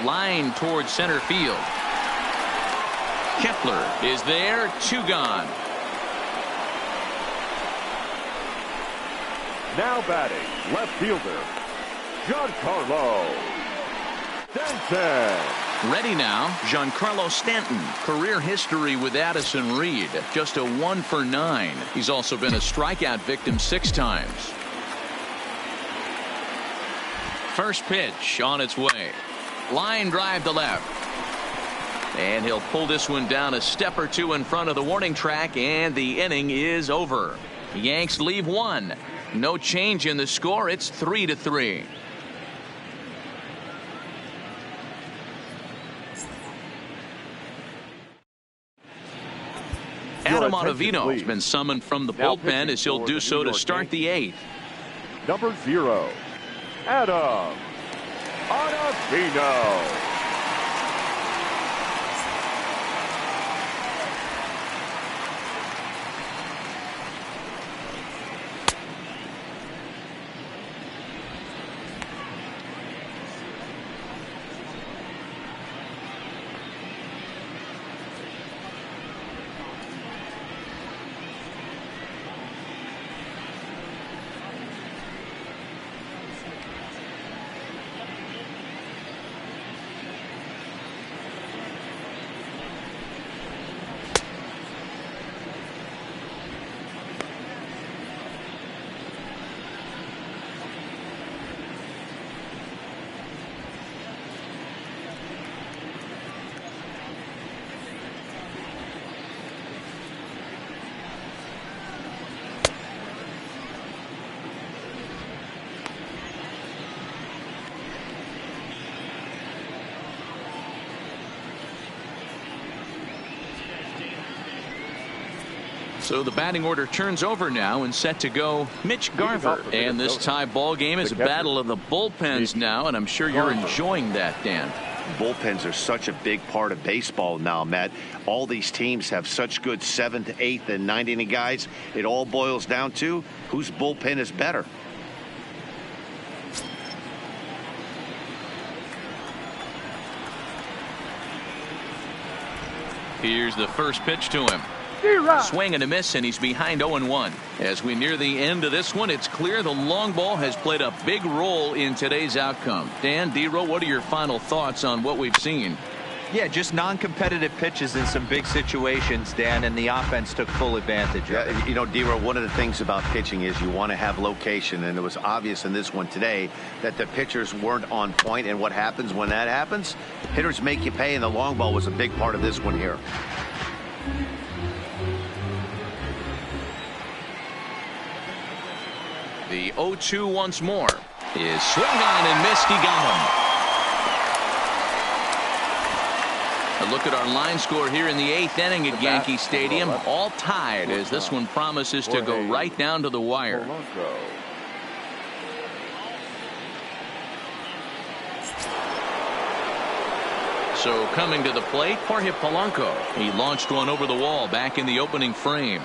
Line towards center field. Kepler is there. 2 gone.
Now batting, left fielder, Giancarlo Stanton.
Ready now, Giancarlo Stanton. Career history with Addison Reed. Just a 1 for 9. He's also been a strikeout victim 6 times. First pitch on its way. Line drive to left. And he'll pull this one down a step or 2 in front of the warning track, and the inning is over. Yanks leave 1. No change in the score. It's 3-3. Adam Ottavino has been summoned from the bullpen as he'll do so to start the 8th.
Number 0, Adam Ottavino.
So the batting order turns over now and set to go Mitch Garver. And this tie ball game is a battle of the bullpens now, and I'm sure you're enjoying that, Dan.
Bullpens are such a big part of baseball now, Matt. All these teams have such good 7th, 8th, and 9th inning guys. It all boils down to whose bullpen is better.
Here's the first pitch to him. Swing and a miss, and he's behind 0-1. As we near the end of this one, it's clear the long ball has played a big role in today's outcome. Dan, D-Row, what are your final thoughts on what we've seen?
Yeah, just non-competitive pitches in some big situations, Dan, and the offense took full advantage of it.
You know, D-Row, one of the things about pitching is you want to have location, and it was obvious in this one today that the pitchers weren't on point, and what happens when that happens? Hitters make you pay, and the long ball was a big part of this one here.
The 0-2 once more is swung on and missed. He got him. A look at our line score here in the 8th inning at Yankee Stadium. All tied as this one promises to go right down to the wire. So coming to the plate, Jorge Polanco. He launched one over the wall back in the opening frame.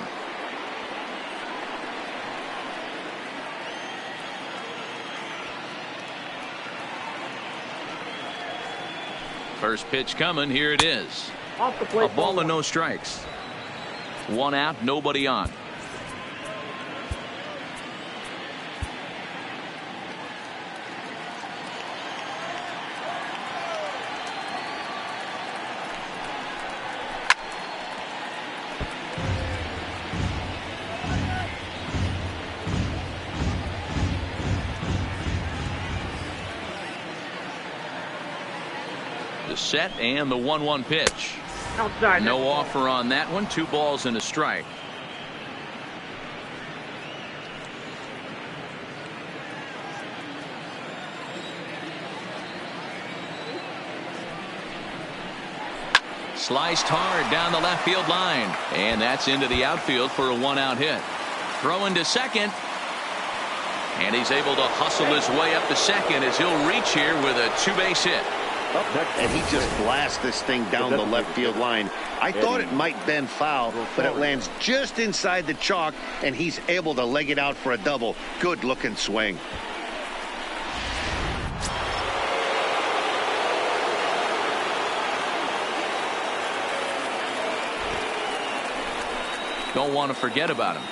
First pitch coming. Here it is. A ball and no strikes. 1 out, nobody on. The set and the 1-1 pitch.
Outside.
No offer on that one. 2 balls and a strike. Sliced hard down the left field line, and that's into the outfield for a 1-out hit. Throw into second, and he's able to hustle his way up to second as he'll reach here with a 2-base hit.
And he just blasts this thing down the left field line. I thought it might bend foul, but it lands just inside the chalk, and he's able to leg it out for a double. Good looking swing.
Don't want to forget about him.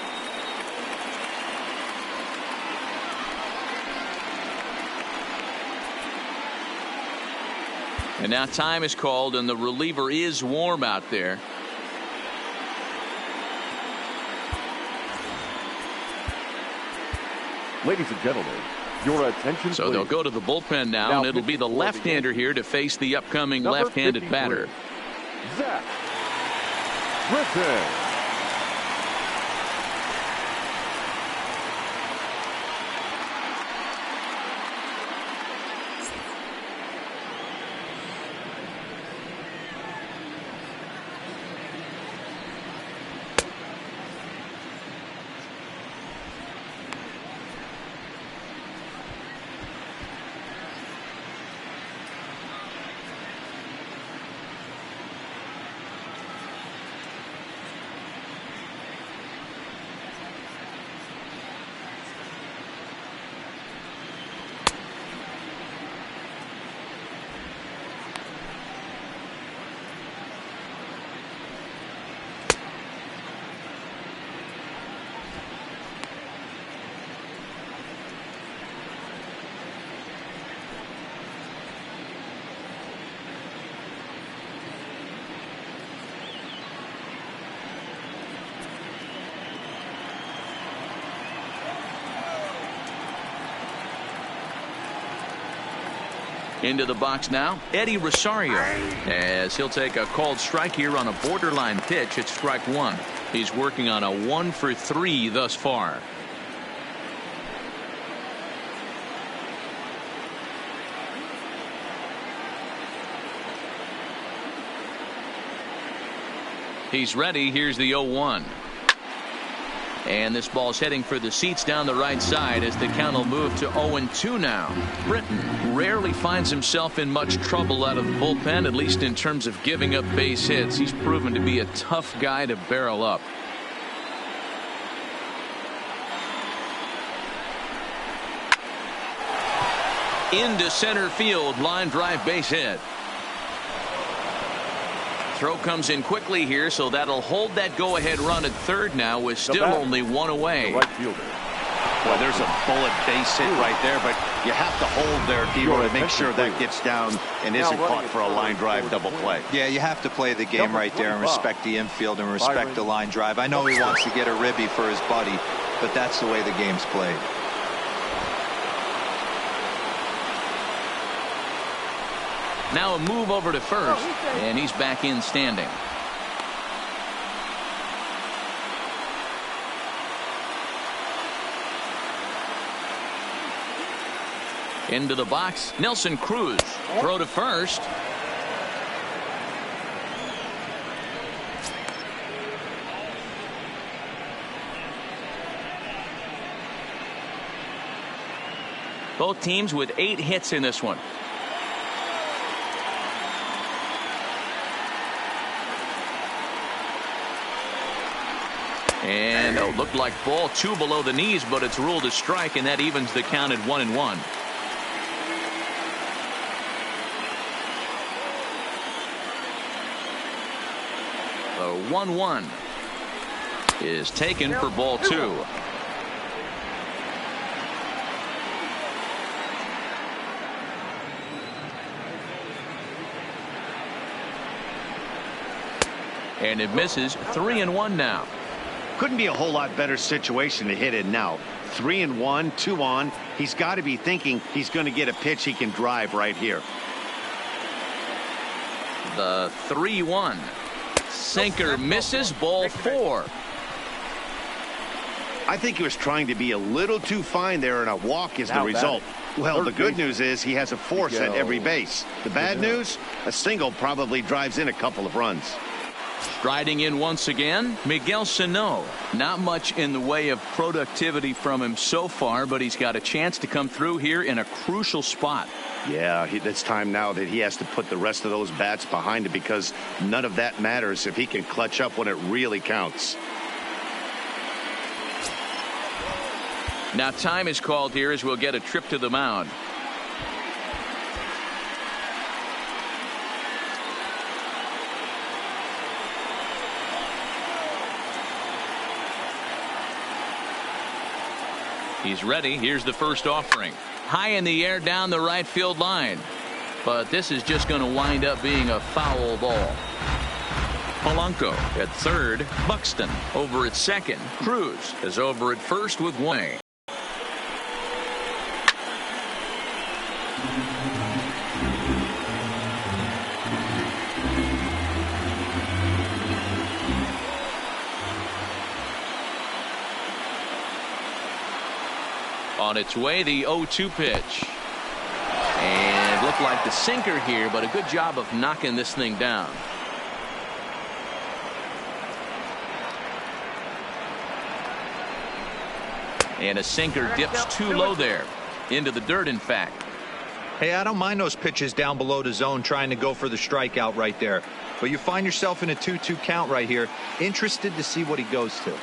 And now time is called, and the reliever is warm out there.
Ladies and gentlemen, your attention,
So
please.
they'll go to the bullpen now, and it'll be the left-hander here to face the upcoming left-handed batter.
Zach Griffin.
Into the box now, Eddie Rosario, as he'll take a called strike here on a borderline pitch at strike 1. He's working on a 1-for-3 thus far. He's ready. Here's the 0-1. And this ball's heading for the seats down the right side as the count will move to 0-2 now. Britton rarely finds himself in much trouble out of the bullpen, at least in terms of giving up base hits. He's proven to be a tough guy to barrel up. Into center field, line drive, base hit. Throw comes in quickly here, so that'll hold that go-ahead run at third now with still only one away.
Right fielder.
Well, there's a bullet base hit right there, but you have to hold there, Devo, to make sure that gets down and isn't caught for a line drive double play.
Yeah, you have to play the game right there and respect the infield and respect the line drive. I know he wants to get a ribby for his buddy, but that's the way the game's played.
Now a move over to first, and he's back in standing. Into the box, Nelson Cruz. Throw to first. Both teams with 8 hits in this one. And looked like ball 2 below the knees, but it's ruled a strike, and that evens the count at 1-1. The 1-1 is taken for ball 2. And it misses. 3-1 now.
Couldn't be a whole lot better situation to hit in now. 3-1, 2 on. He's got to be thinking he's going to get a pitch he can drive right here.
The 3-1 sinker misses. Ball 4.
I think he was trying to be a little too fine there, and a walk is the result. Well, the good news is he has a force at every base. The bad news, a single probably drives in a couple of runs.
Striding in once again, Miguel Sano. Not much in the way of productivity from him so far, but he's got a chance to come through here in a crucial spot.
Yeah, it's time now that he has to put the rest of those bats behind him, because none of that matters if he can clutch up when it really counts.
Now time is called here as we'll get a trip to the mound. He's ready. Here's the first offering. High in the air down the right field line. But this is just going to wind up being a foul ball. Polanco at third. Paxton over at second. Cruz is over at first with 1. On its way, the 0-2 pitch. And it looked like the sinker here, but a good job of knocking this thing down. And a sinker dips too low there. Into the dirt, in fact.
Hey, I don't mind those pitches down below the zone trying to go for the strikeout right there. But you find yourself in a 2-2 count right here. Interested to see what he goes to.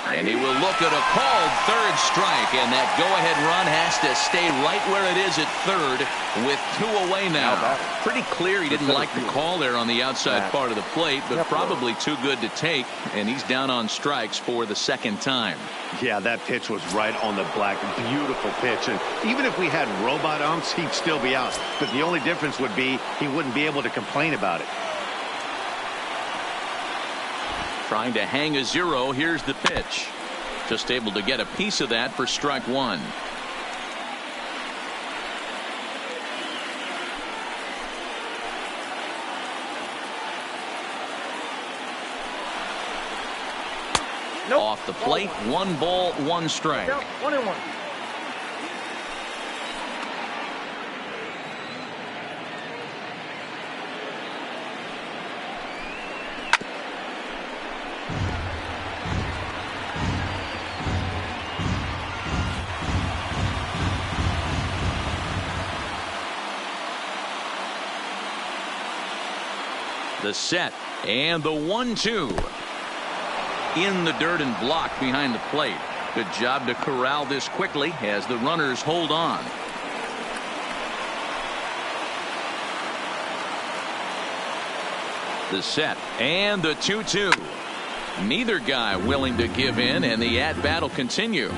And he will look at a called third strike, and that go-ahead run has to stay right where it is at third with 2 away now. Pretty clear he didn't like the call there on the outside part of the plate, but probably too good to take, and he's down on strikes for the second time.
Yeah, that pitch was right on the black. Beautiful pitch, and even if we had robot umps, he'd still be out. But the only difference would be he wouldn't be able to complain about it.
Trying to hang a 0. Here's the pitch. Just able to get a piece of that for strike 1.
Nope.
Off the plate, 1 ball, 1 strike.
1-1.
The set and the 1-2. In the dirt and blocked behind the plate. Good job to corral this quickly as the runners hold on. The set and the 2-2. Neither guy willing to give in, and the at-bat will continue.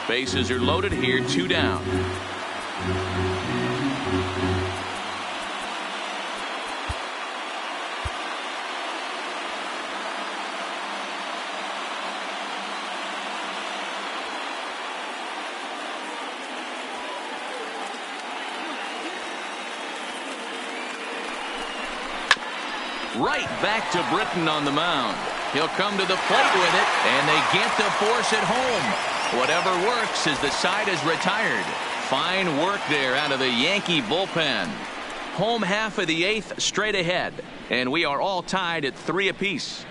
Bases are loaded here, 2 down. Right back to Britton on the mound. He'll come to the plate with it, and they get the force at home. Whatever works as the side is retired. Fine work there out of the Yankee bullpen. Home half of the 8th straight ahead, and we are all tied at 3 apiece.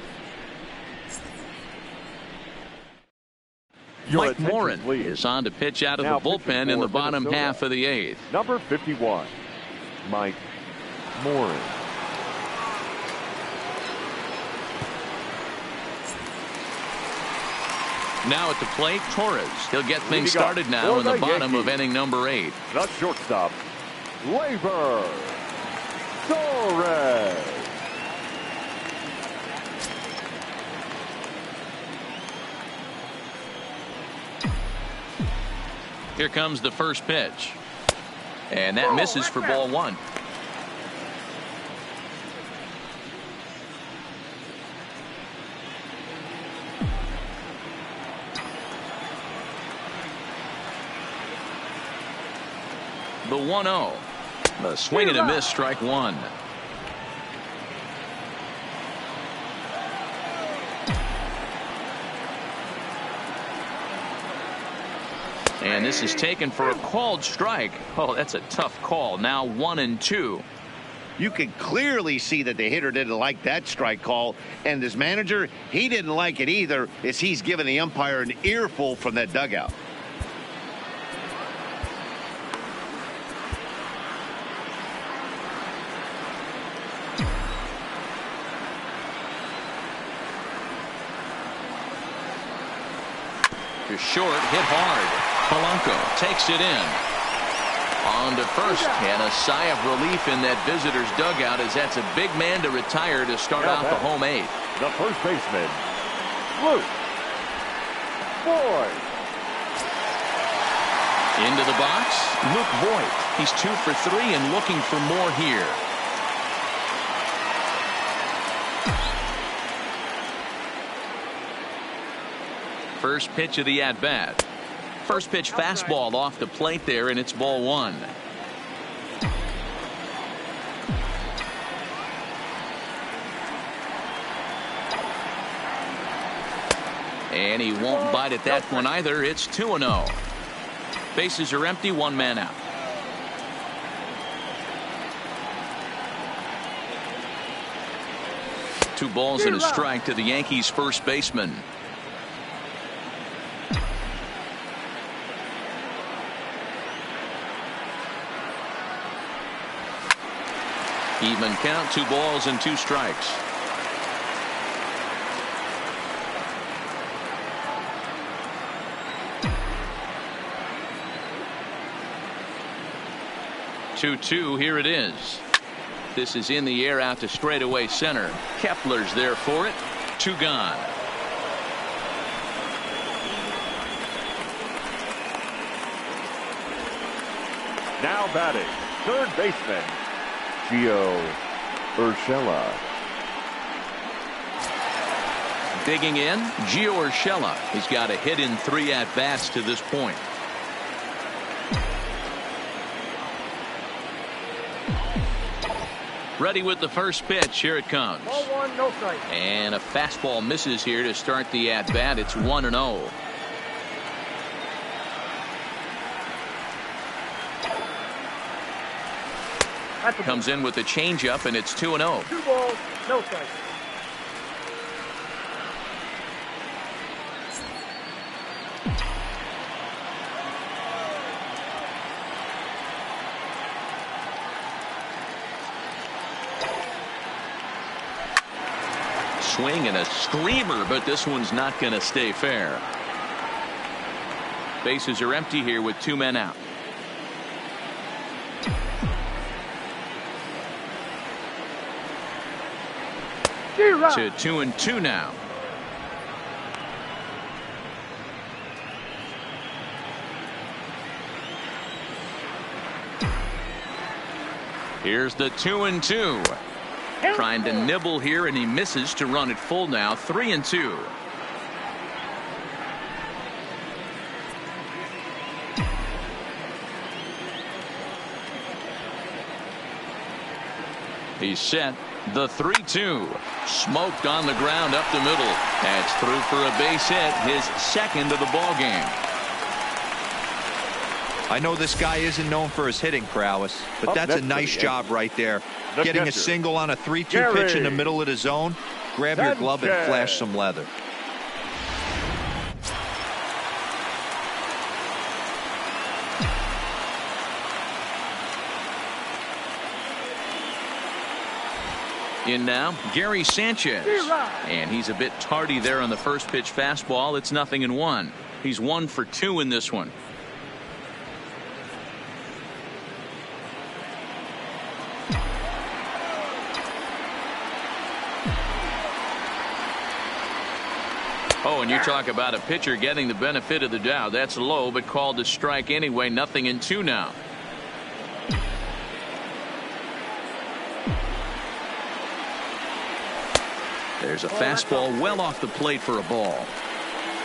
Mike Morin is on to pitch out of the bullpen in the bottom half of the 8th.
Number 51, Mike Morin.
Now at the plate, Torres. He'll get things started now in the bottom of inning number 8.
The shortstop, Gleyber Torres.
Here comes the first pitch. And that misses for ball 1. The 1-0. The swing and a miss, strike 1. And this is taken for a called strike. Oh, that's a tough call. Now 1-2.
You can clearly see that the hitter didn't like that strike call, and his manager, he didn't like it either, as he's giving the umpire an earful from that dugout.
Short, hit hard. Polanco takes it in. On to first, and a sigh of relief in that visitor's dugout, as that's a big man to retire to start out the home 8th.
The first baseman, Luke Voit.
Into the box, Luke Voit. He's 2 for 3 and looking for more here. First pitch of the at-bat. First pitch fastball off the plate there, and it's ball 1. And he won't bite at that one either. It's 2-0. Bases are empty, 1 man out. Two balls and a strike to the Yankees first baseman. Even count, 2 balls and 2 strikes. Two, here it is. This is in the air out to straightaway center. Kepler's there for it. 2 gone.
Now batting, third baseman, Gio Urshela.
Digging in, Gio Urshela. He's got a hit in 3 at-bats to this point. Ready with the first pitch. Here it comes.
Ball 1, no strike.
And a fastball misses here to start the at-bat. It's 1-0. Comes in with the changeup, and it's 2-0.
2 balls, no strike.
swing and a screamer, but this one's not going to stay fair. Bases are empty here with 2 men out. To 2-2 now. Here's the 2-2. Trying to nibble here, and he misses to run it full now. 3-2. He's set. The 3-2. Smoked on the ground up the middle. That's through for a base hit, his second of the ball game.
I know this guy isn't known for his hitting prowess, but that's a nice job right there. Getting a single on a 3-2 pitch in the middle of the zone. Grab your glove and flash some leather.
In now, Gary Sanchez. And he's a bit tardy there on the first pitch fastball. It's 0-1. He's 1 for 2 in this one. Oh, and you talk about a pitcher getting the benefit of the doubt. That's low, but called to strike anyway. 0-2 now. There's a fastball well off the plate for a ball.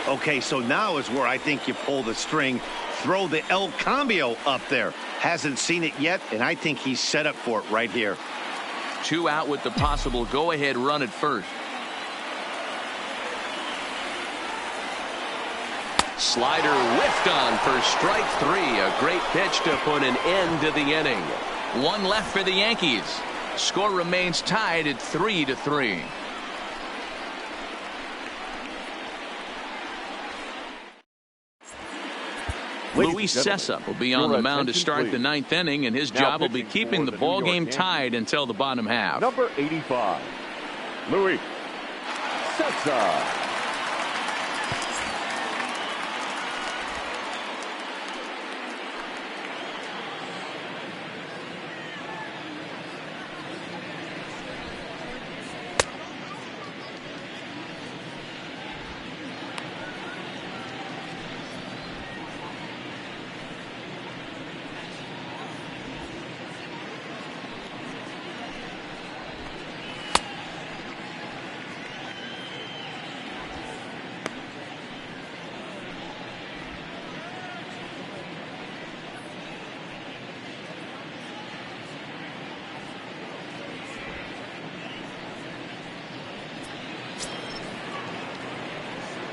Okay, so now is where I think you pull the string. Throw the El Cambio up there. Hasn't seen it yet, and I think he's set up for it right here.
2 out with the possible go-ahead run at first. Slider whiffed on for strike 3. A great pitch to put an end to the inning. 1 left for the Yankees. Score remains tied at 3-3. Luis Cessa will be on the mound to start the 9th inning, and his job will be keeping the ball game tied until the bottom half.
Number 85, Luis Cessa.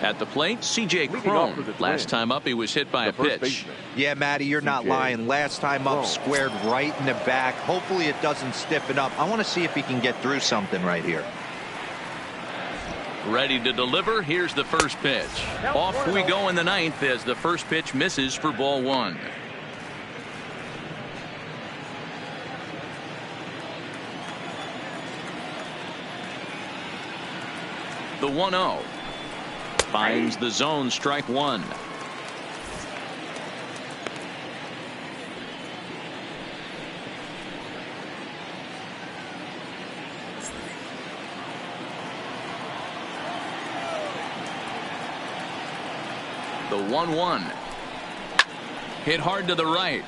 At the plate, C.J. Cron. Last time up, he was hit by a pitch.
Yeah, Matty, you're not lying. Last time up, squared right in the back. Hopefully it doesn't stiffen up. I want to see if he can get through something right here.
Ready to deliver. Here's the first pitch. Off we go in the 9th as the first pitch misses for ball 1. The 1-0. Finds the zone, strike 1. The 1-1. Hit hard to the right.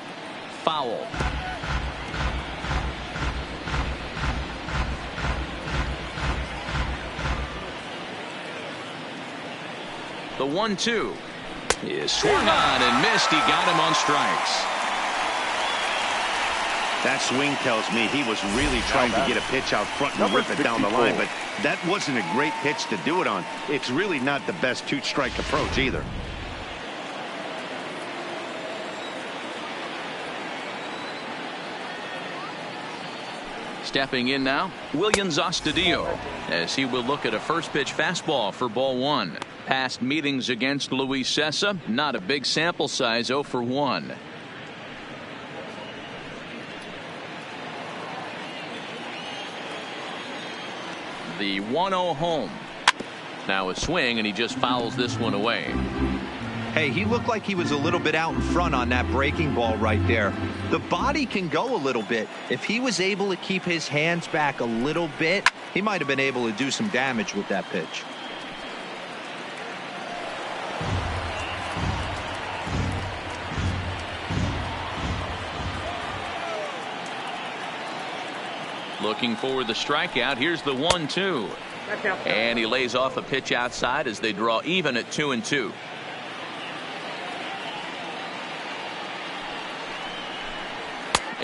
Foul. The 1-2 is swung on and missed. He got him on strikes.
That swing tells me he was really trying to get a pitch out front and rip it down the line, but that wasn't a great pitch to do it on. It's really not the best 2-strike approach either.
Stepping in now, Williams Astudillo, as he will look at a first pitch fastball for ball 1. Past meetings against Luis Cessa, not a big sample size, 0 for 1. The 1-0 home. Now a swing, and he just fouls this one away.
Hey, he looked like he was a little bit out in front on that breaking ball right there. The body can go a little bit. If he was able to keep his hands back a little bit, he might have been able to do some damage with that pitch.
Looking for the strikeout. Here's the 1-2. And he lays off a pitch outside as they draw even at 2-2.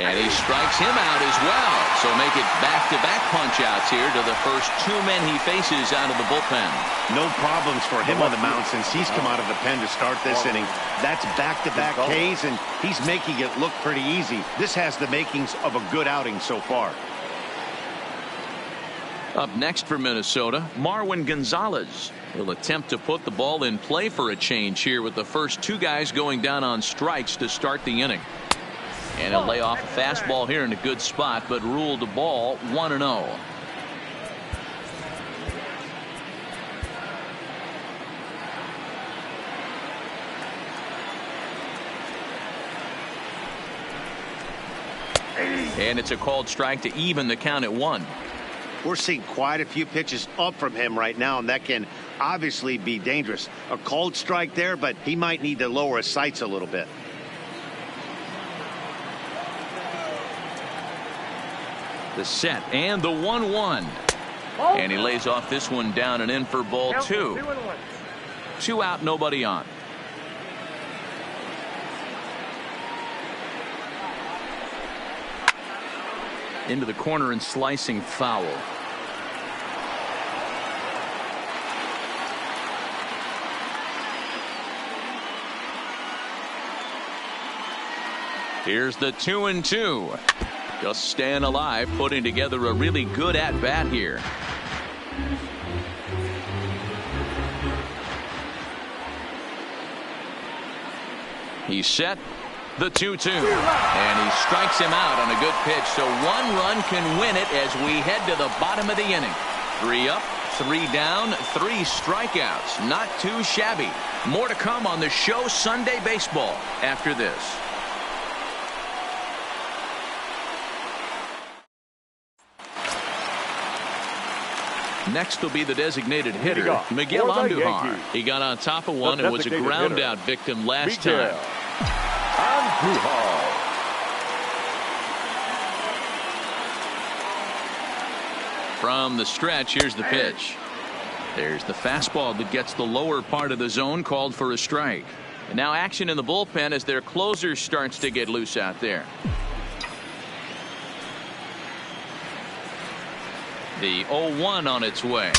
And he strikes him out as well. So make it back-to-back punch-outs here to the first two men he faces out of the bullpen.
No problems for him on the mound since he's come out of the pen to start this inning. That's back-to-back Ks, and he's making it look pretty easy. This has the makings of a good outing so far.
Up next for Minnesota, Marwin Gonzalez will attempt to put the ball in play for a change here with the first two guys going down on strikes to start the inning. And he'll lay off a fastball here in a good spot, but ruled the ball 1-0. And it's a called strike to even the count at 1.
We're seeing quite a few pitches up from him right now, and that can obviously be dangerous. A called strike there, but he might need to lower his sights a little bit.
The set and the 1-1. And he lays off this one down and in for ball 2. 2 out, nobody on. Into the corner and slicing foul. Here's the 2-2. Just staying alive, putting together a really good at-bat here. He's set. The 2-2. And he strikes him out on a good pitch. So 1 run can win it as we head to the bottom of the inning. 3 up, 3 down, 3 strikeouts. Not too shabby. More to come on the show Sunday Baseball after this. Next will be the designated hitter, Miguel Andujar. He got on top of one and was a ground out victim last time.
Andujar.
From the stretch, here's the pitch. There's the fastball that gets the lower part of the zone, called for a strike. And now action in the bullpen as their closer starts to get loose out there. The 0-1 on its way.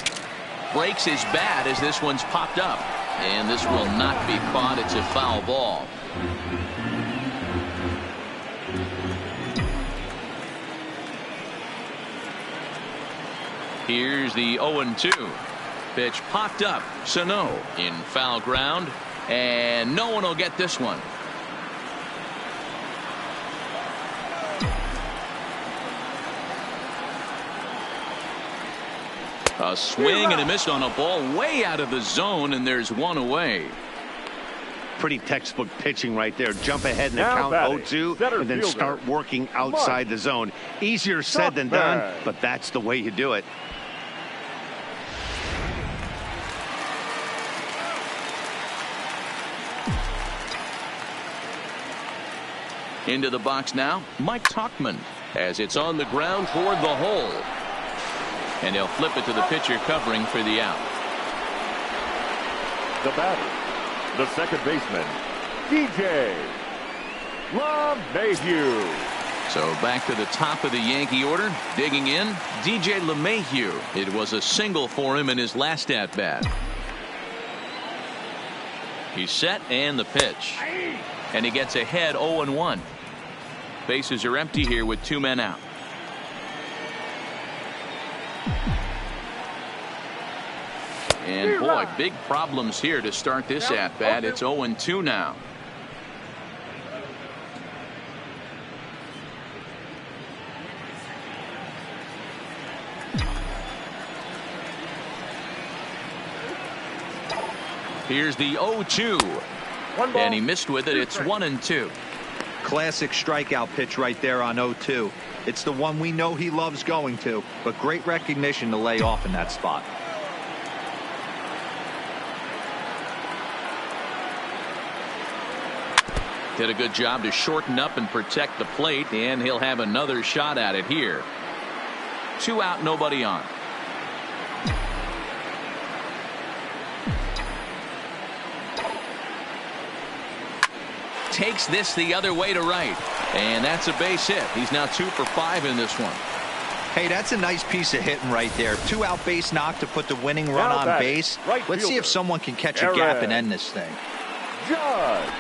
Breaks his bat as this one's popped up. And this will not be caught. It's a foul ball. Here's the 0-2. Pitch popped up. Sano in foul ground. And no one will get this one. A swing and a miss on a ball way out of the zone, and there's one away.
Pretty textbook pitching right there. Jump ahead and count 0-2 and then start working outside the zone. Easier said than done, but that's the way you do it.
Into the box now, Mike Tauchman, as it's on the ground toward the hole. And he'll flip it to the pitcher covering for the out.
The batter, the second baseman, DJ LeMahieu.
So back to the top of the Yankee order, digging in, DJ LeMahieu. It was a single for him in his last at-bat. He's set and the pitch. And he gets ahead 0-1. Bases are empty here with 2 men out. And boy, big problems here to start this at-bat. It's 0-2 now. Here's the 0-2. And he missed with it. It's 1-2.
Classic strikeout pitch right there on 0-2. It's the one we know he loves going to, but great recognition to lay off in that spot.
Did a good job to shorten up and protect the plate, and he'll have another shot at it here. 2 out, nobody on. Takes this the other way to right, and that's a base hit. He's now 2 for 5 in this one.
Hey, that's a nice piece of hitting right there. 2-out base knock to put the winning run on base. Let's see if someone can catch a gap and end this thing.
Judge.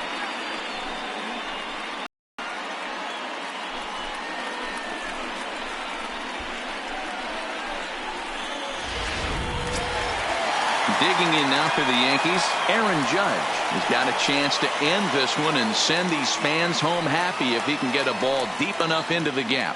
Digging in now for the Yankees, Aaron Judge. He's got a chance to end this one and send these fans home happy if he can get a ball deep enough into the gap.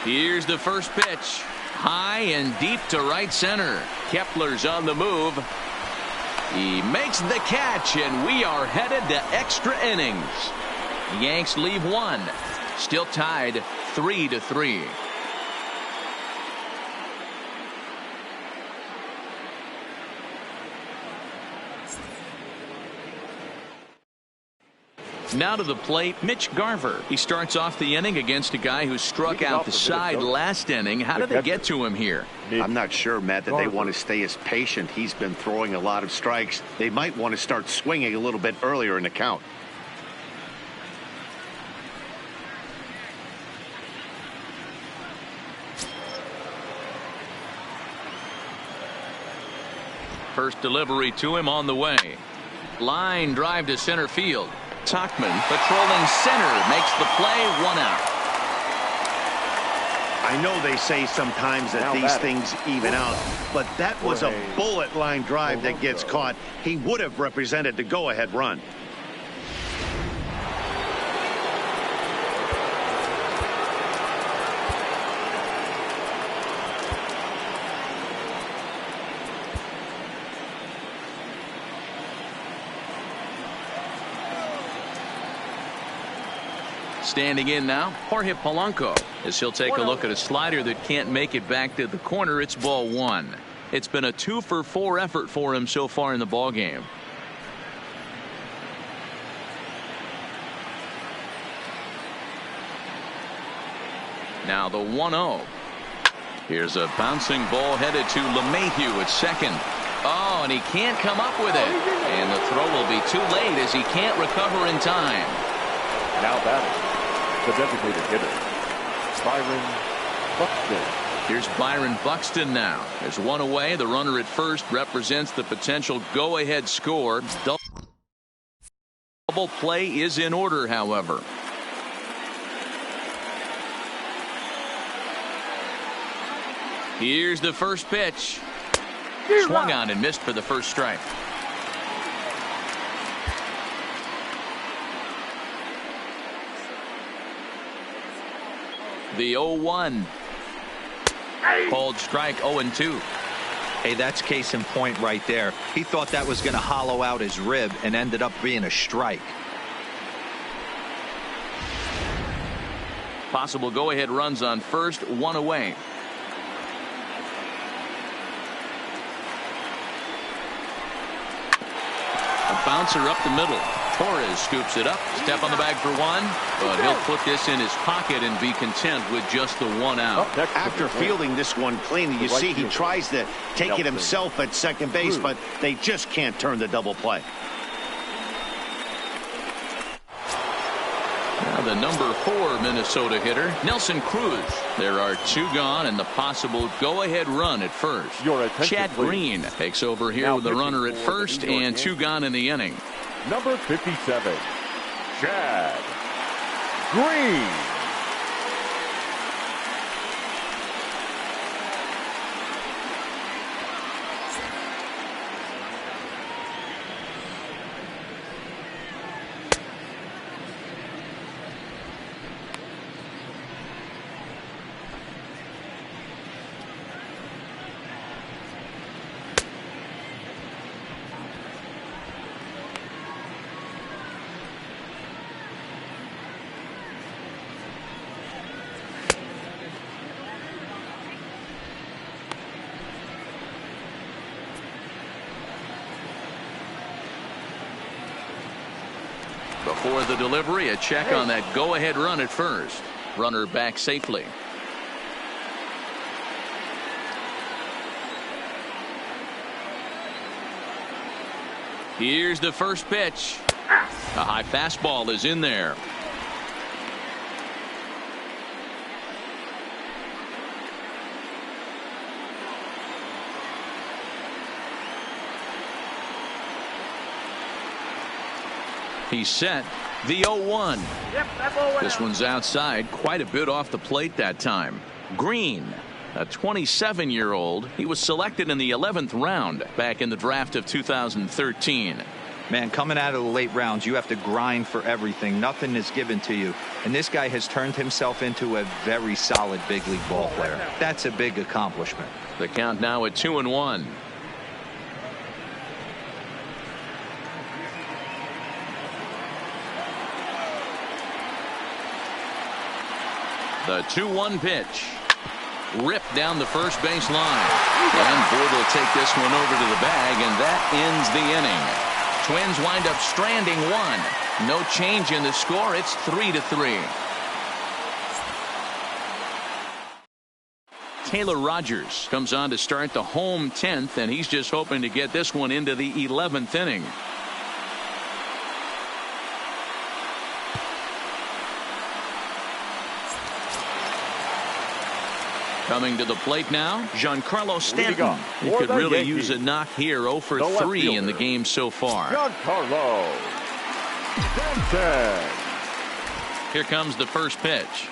Here's the first pitch. High and deep to right center. Kepler's on the move. He makes the catch, and we are headed to extra innings. The Yanks leave 1. Still tied 3-3. Now to the plate, Mitch Garver. He starts off the inning against a guy who struck out the side last inning. How did they get to him here?
I'm not sure, Matt, that they want to stay as patient. He's been throwing a lot of strikes. They might want to start swinging a little bit earlier in the count.
First delivery to him on the way. Line drive to center field. Tuckman patrolling center makes the play. 1 out.
I know they say sometimes that these things even out, but that was a bullet line drive that gets caught. He would have represented the go-ahead run.
Standing in now, Jorge Polanco, as he'll take a look at a slider that can't make it back to the corner. It's ball 1. It's been a 2 for 4 effort for him so far in the ball game. Now the 1-0. Here's a bouncing ball headed to LeMahieu at second. Oh, and he can't come up with it. And the throw will be too late as he can't recover in time.
Now batting, the designated hitter, Byron Buxton.
Here's Byron Buxton now. There's 1 away. The runner at first represents the potential go-ahead score. Double play is in order, however. Here's the first pitch. Swung on and missed for the first strike. The 0-1. Called strike. 0-2.
Hey, that's case in point right there. He thought that was going to hollow out his rib and ended up being a strike.
Possible go-ahead runs on first. 1 away. A bouncer up the middle. Torres scoops it up. Step on the bag for 1, but he'll put this in his pocket and be content with just the 1 out.
After fielding this one cleanly, you see he tries to take it himself at second base, but they just can't turn the double play.
Now the number 4 Minnesota hitter, Nelson Cruz. There are 2 gone and the possible go-ahead run at first. Chad Green takes over here with the runner at first and 2 gone in the inning.
Number 57, Chad Green.
Before the delivery, a check on that go-ahead run at first. Runner back safely. Here's the first pitch. A high fastball is in there. He's set. The 0-1. This one's outside, quite a bit off the plate that time. Green, a 27-year-old. He was selected in the 11th round back in the draft of 2013.
Man, coming out of the late rounds, you have to grind for everything. Nothing is given to you. And this guy has turned himself into a very solid big league ball player. That's a big accomplishment.
The count now at 2-1. The 2-1 pitch. Ripped down the first base line. And Ford will take this one over to the bag, and that ends the inning. Twins wind up stranding one. No change in the score. It's 3-3. Taylor Rogers comes on to start the home 10th, and he's just hoping to get this one into the 11th inning. Coming to the plate now, Giancarlo Stanton. He could really use a knock here. 0 for 3 in the game so far.
Giancarlo Stanton.
Here comes the first pitch.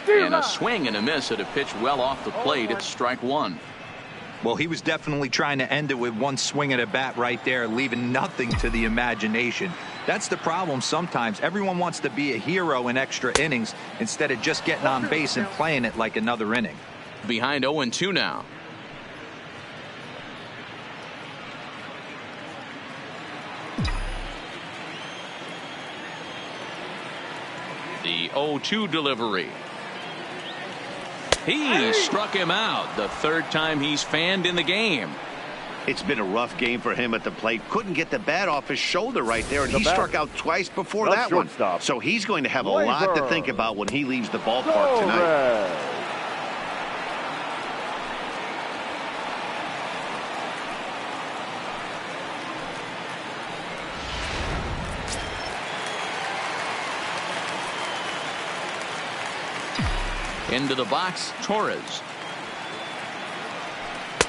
And a swing and a miss at a pitch well off the plate. It's strike one.
Well, he was definitely trying to end it with one swing at a bat right there, leaving nothing to the imagination. That's the problem sometimes. Everyone wants to be a hero in extra innings instead of just getting on base and playing it like another inning.
Behind 0-2 now. The 0-2 delivery. He struck him out. The third time he's fanned in the game.
It's been a rough game for him at the plate. Couldn't get the bat off his shoulder right there, and he struck out twice before that one. So he's going to have a lot to think about when he leaves the ballpark tonight.
Into the box, Torres.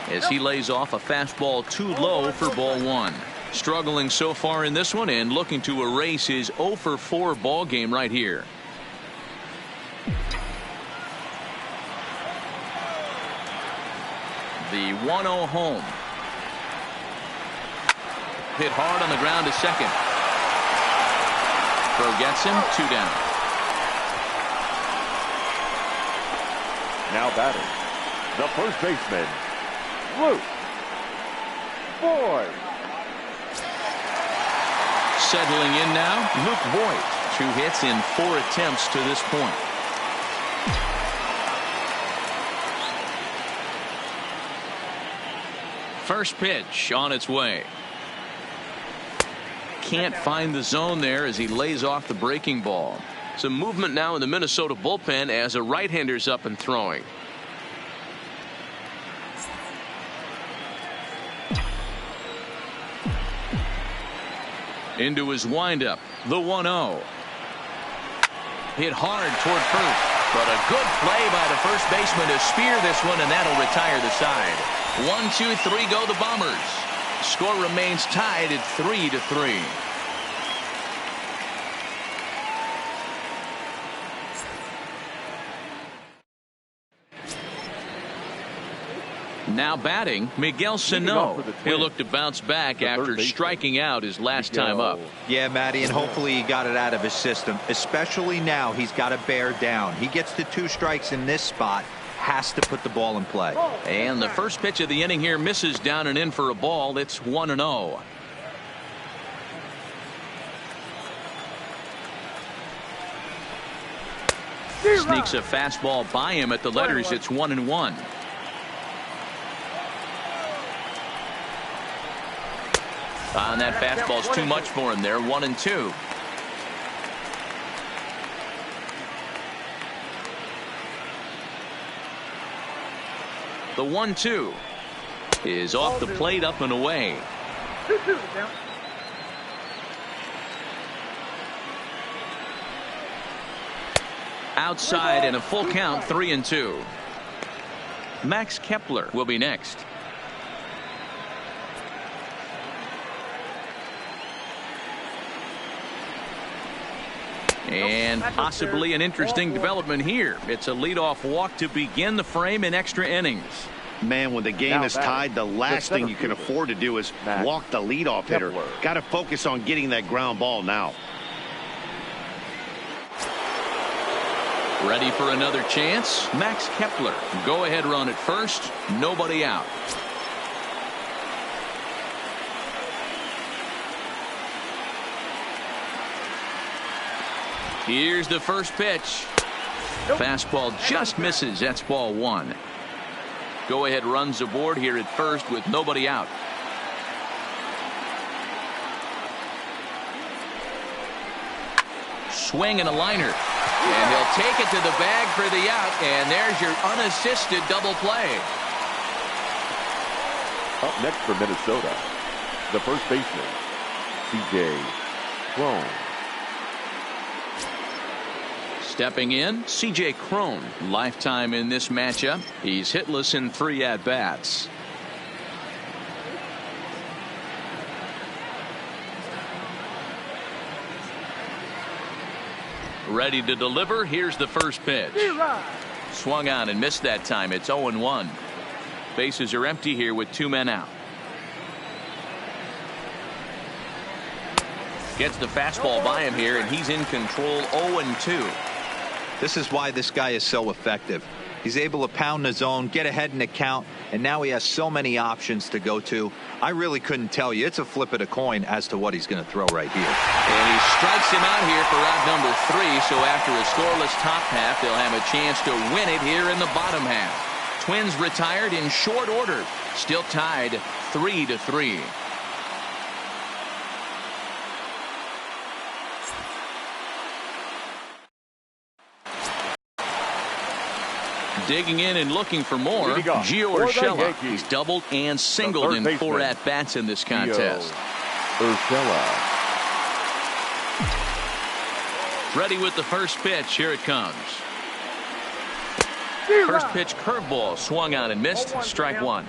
As he lays off a fastball too low for ball one. Struggling so far in this one and looking to erase his 0 for 4 ball game right here. The 1-0 home. Hit hard on the ground to second. Throw gets him, 2 down.
Now batting, the first baseman, Luke Voigt.
Settling in now, Luke Voigt. 2 hits in 4 attempts to this point. First pitch on its way. Can't find the zone there as he lays off the breaking ball. Some movement now in the Minnesota bullpen as a right-hander's up and throwing. Into his windup, the 1-0. Hit hard toward first, but a good play by the first baseman to spear this one, and that'll retire the side. 1-2-3 go the Bombers. Score remains tied at 3-3. Now batting, Miguel Sano. He'll look to bounce back after striking out his last time up.
Yeah, Matty, and hopefully he got it out of his system. Especially now, he's got to bear down. He gets the 2 strikes in this spot. Has to put the ball in play.
And the first pitch of the inning here misses down and in for a ball. It's 1-0. Sneaks a fastball by him at the letters. It's 1-1. And that fastball's too much for him there. 1-2. The 1-2 is off the plate, up and away.
2-2 down.
Outside and a full count, 3-2. Max Kepler will be next. And possibly an interesting development here. It's a leadoff walk to begin the frame in extra innings.
Man, when the game is tied, the last thing you can afford to do is walk the leadoff hitter. Got to focus on getting that ground ball now.
Ready for another chance. Max Kepler. Go ahead run at first. Nobody out. Here's the first pitch. Fastball just misses. That's ball one. Go ahead runs aboard here at first with nobody out. Swing and a liner. And he'll take it to the bag for the out. And there's your unassisted double play.
Up next for Minnesota, the first baseman, C.J. Cron.
Stepping in, C.J. Cron. Lifetime in this matchup. He's hitless in 3 at-bats. Ready to deliver. Here's the first pitch. Swung on and missed that time. It's 0-1. Bases are empty here with 2 men out. Gets the fastball by him here, and he's in control. 0-2.
This is why this guy is so effective. He's able to pound the zone, get ahead in the count, and now he has so many options to go to. I really couldn't tell you. It's a flip of the coin as to what he's going to throw right here.
And he strikes him out here for out number 3. So after a scoreless top half, they'll have a chance to win it here in the bottom half. Twins retired in short order. Still tied 3-3. Digging in and looking for more, Gio Urshela. He's doubled and singled in 4 at-bats in this contest.
Urshela.
Ready with the first pitch. Here it comes. First pitch curveball swung on and missed. Strike one.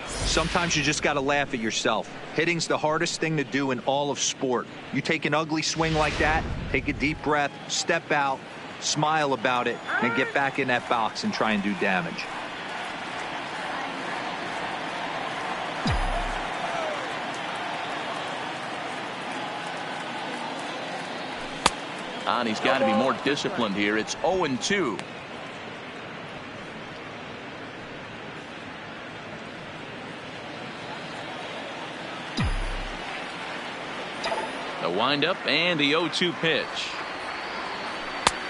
Sometimes you just got to laugh at yourself. Hitting's the hardest thing to do in all of sport. You take an ugly swing like that, take a deep breath, step out, smile about it, and get back in that box and try and do damage.
And he's got to be more disciplined here. It's 0-2. The windup and the 0-2 pitch.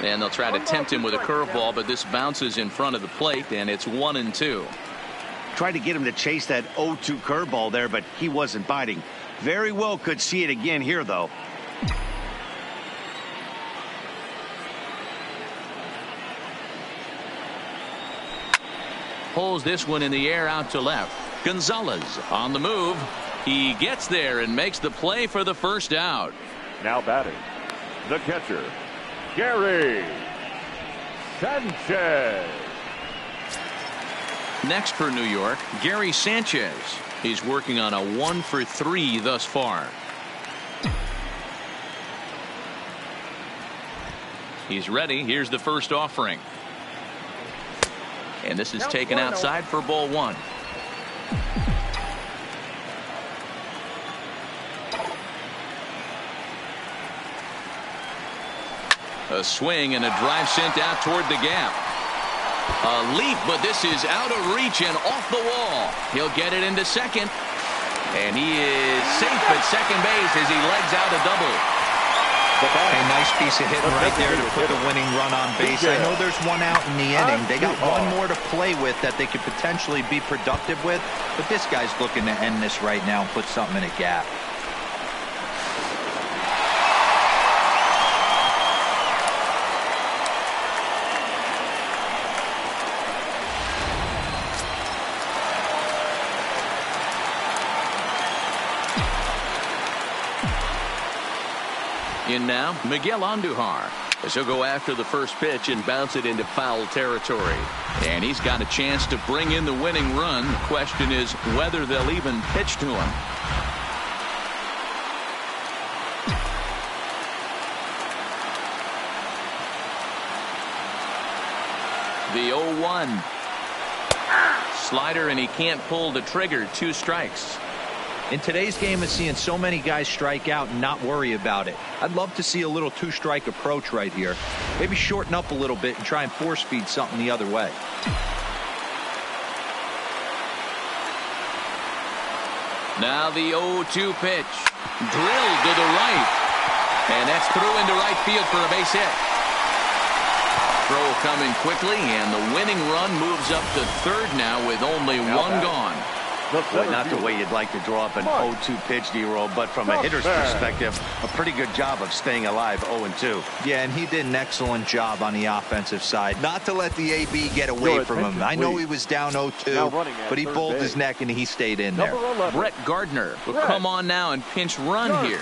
And they'll try to tempt him with a curveball, but this bounces in front of the plate, and it's 1-2.
Tried to get him to chase that 0-2 curveball there, but he wasn't biting. Very well could see it again here, though.
Pulls this one in the air out to left. Gonzalez on the move. He gets there and makes the play for the first out.
Now batting, the catcher, Gary Sanchez.
Next for New York, Gary Sanchez. He's working on a 1-for-3 thus far. He's ready. Here's the first offering. And this is taken outside for ball one. A swing and a drive sent out toward the gap. A leap, but this is out of reach and off the wall. He'll get it into second. And he is safe at second base as he legs out a double.
A nice piece of hitting right there to put the winning run on base. I know there's one out in the inning. They got one more to play with that they could potentially be productive with. But this guy's looking to end this right now and put something in a gap.
in now, Miguel Andujar, as he'll go after the first pitch and bounce it into foul territory. And he's got a chance to bring in the winning run. The question is whether they'll even pitch to him. The 0-1. Slider, and he can't pull the trigger. 2 strikes.
In today's game of seeing so many guys strike out and not worry about it, I'd love to see a little 2-strike approach right here. Maybe shorten up a little bit and try and force feed something the other way.
Now the 0-2 pitch. Drilled to the right. And that's through into right field for a base hit. Throw coming quickly, and the winning run moves up to third now with only one gone.
Boy, not the way you'd like to draw up an 0-2 pitch, D-Roll, but from a hitter's perspective, a pretty good job of staying alive 0-2.
Yeah, and he did an excellent job on the offensive side. Not to let the AB get away from him. I know he was down 0-2, but he pulled his neck and he stayed in there.
Brett Gardner will come on now and pinch run here.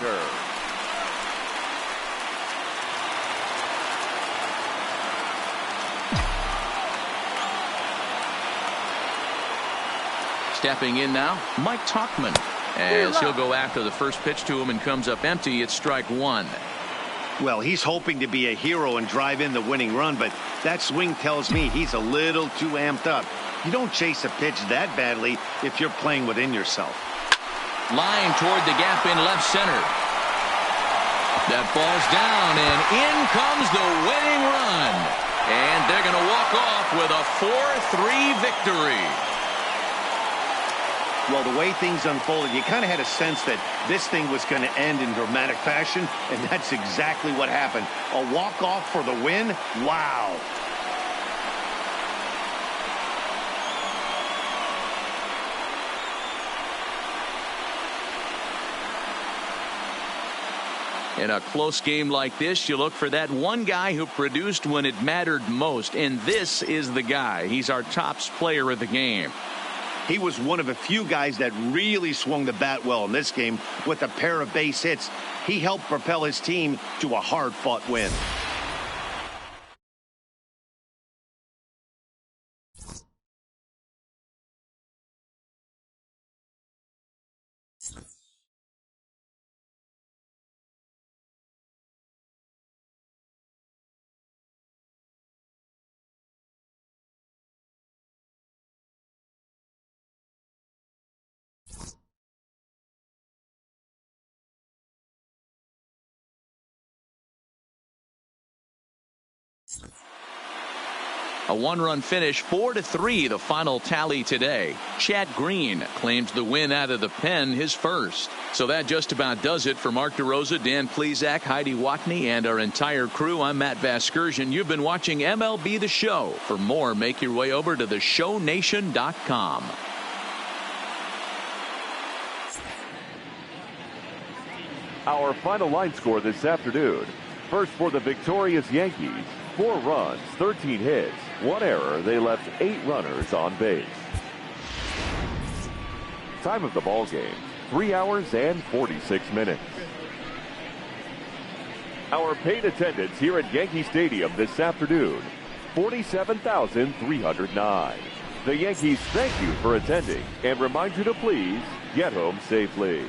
Stepping in now, Mike Tauchman, as he'll go after the first pitch to him and comes up empty. It's strike 1.
Well, he's hoping to be a hero and drive in the winning run, but that swing tells me he's a little too amped up. You don't chase a pitch that badly if you're playing within yourself.
Line toward the gap in left center. That ball's down, and in comes the winning run. And they're going to walk off with a 4-3 victory.
Well, the way things unfolded, you kind of had a sense that this thing was going to end in dramatic fashion, and that's exactly what happened. A walk-off for the win? Wow.
In a close game like this, you look for that one guy who produced when it mattered most, and this is the guy. He's our top player of the game.
He was one of a few guys that really swung the bat well in this game with a pair of base hits. He helped propel his team to a hard-fought win.
A 1-run finish, 4-3, the final tally today. Chad Green claims the win out of the pen, his first. So that just about does it for Mark DeRosa, Dan Plesac, Heidi Watney, and our entire crew. I'm Matt Vasgersian. You've been watching MLB The Show. For more, make your way over to theshownation.com.
Our final line score this afternoon. First for the victorious Yankees. 4 runs, 13 hits, 1 error. They left 8 runners on base. Time of the ball game, 3 hours and 46 minutes. Our paid attendance here at Yankee Stadium this afternoon, 47,309. The Yankees thank you for attending and remind you to please get home safely.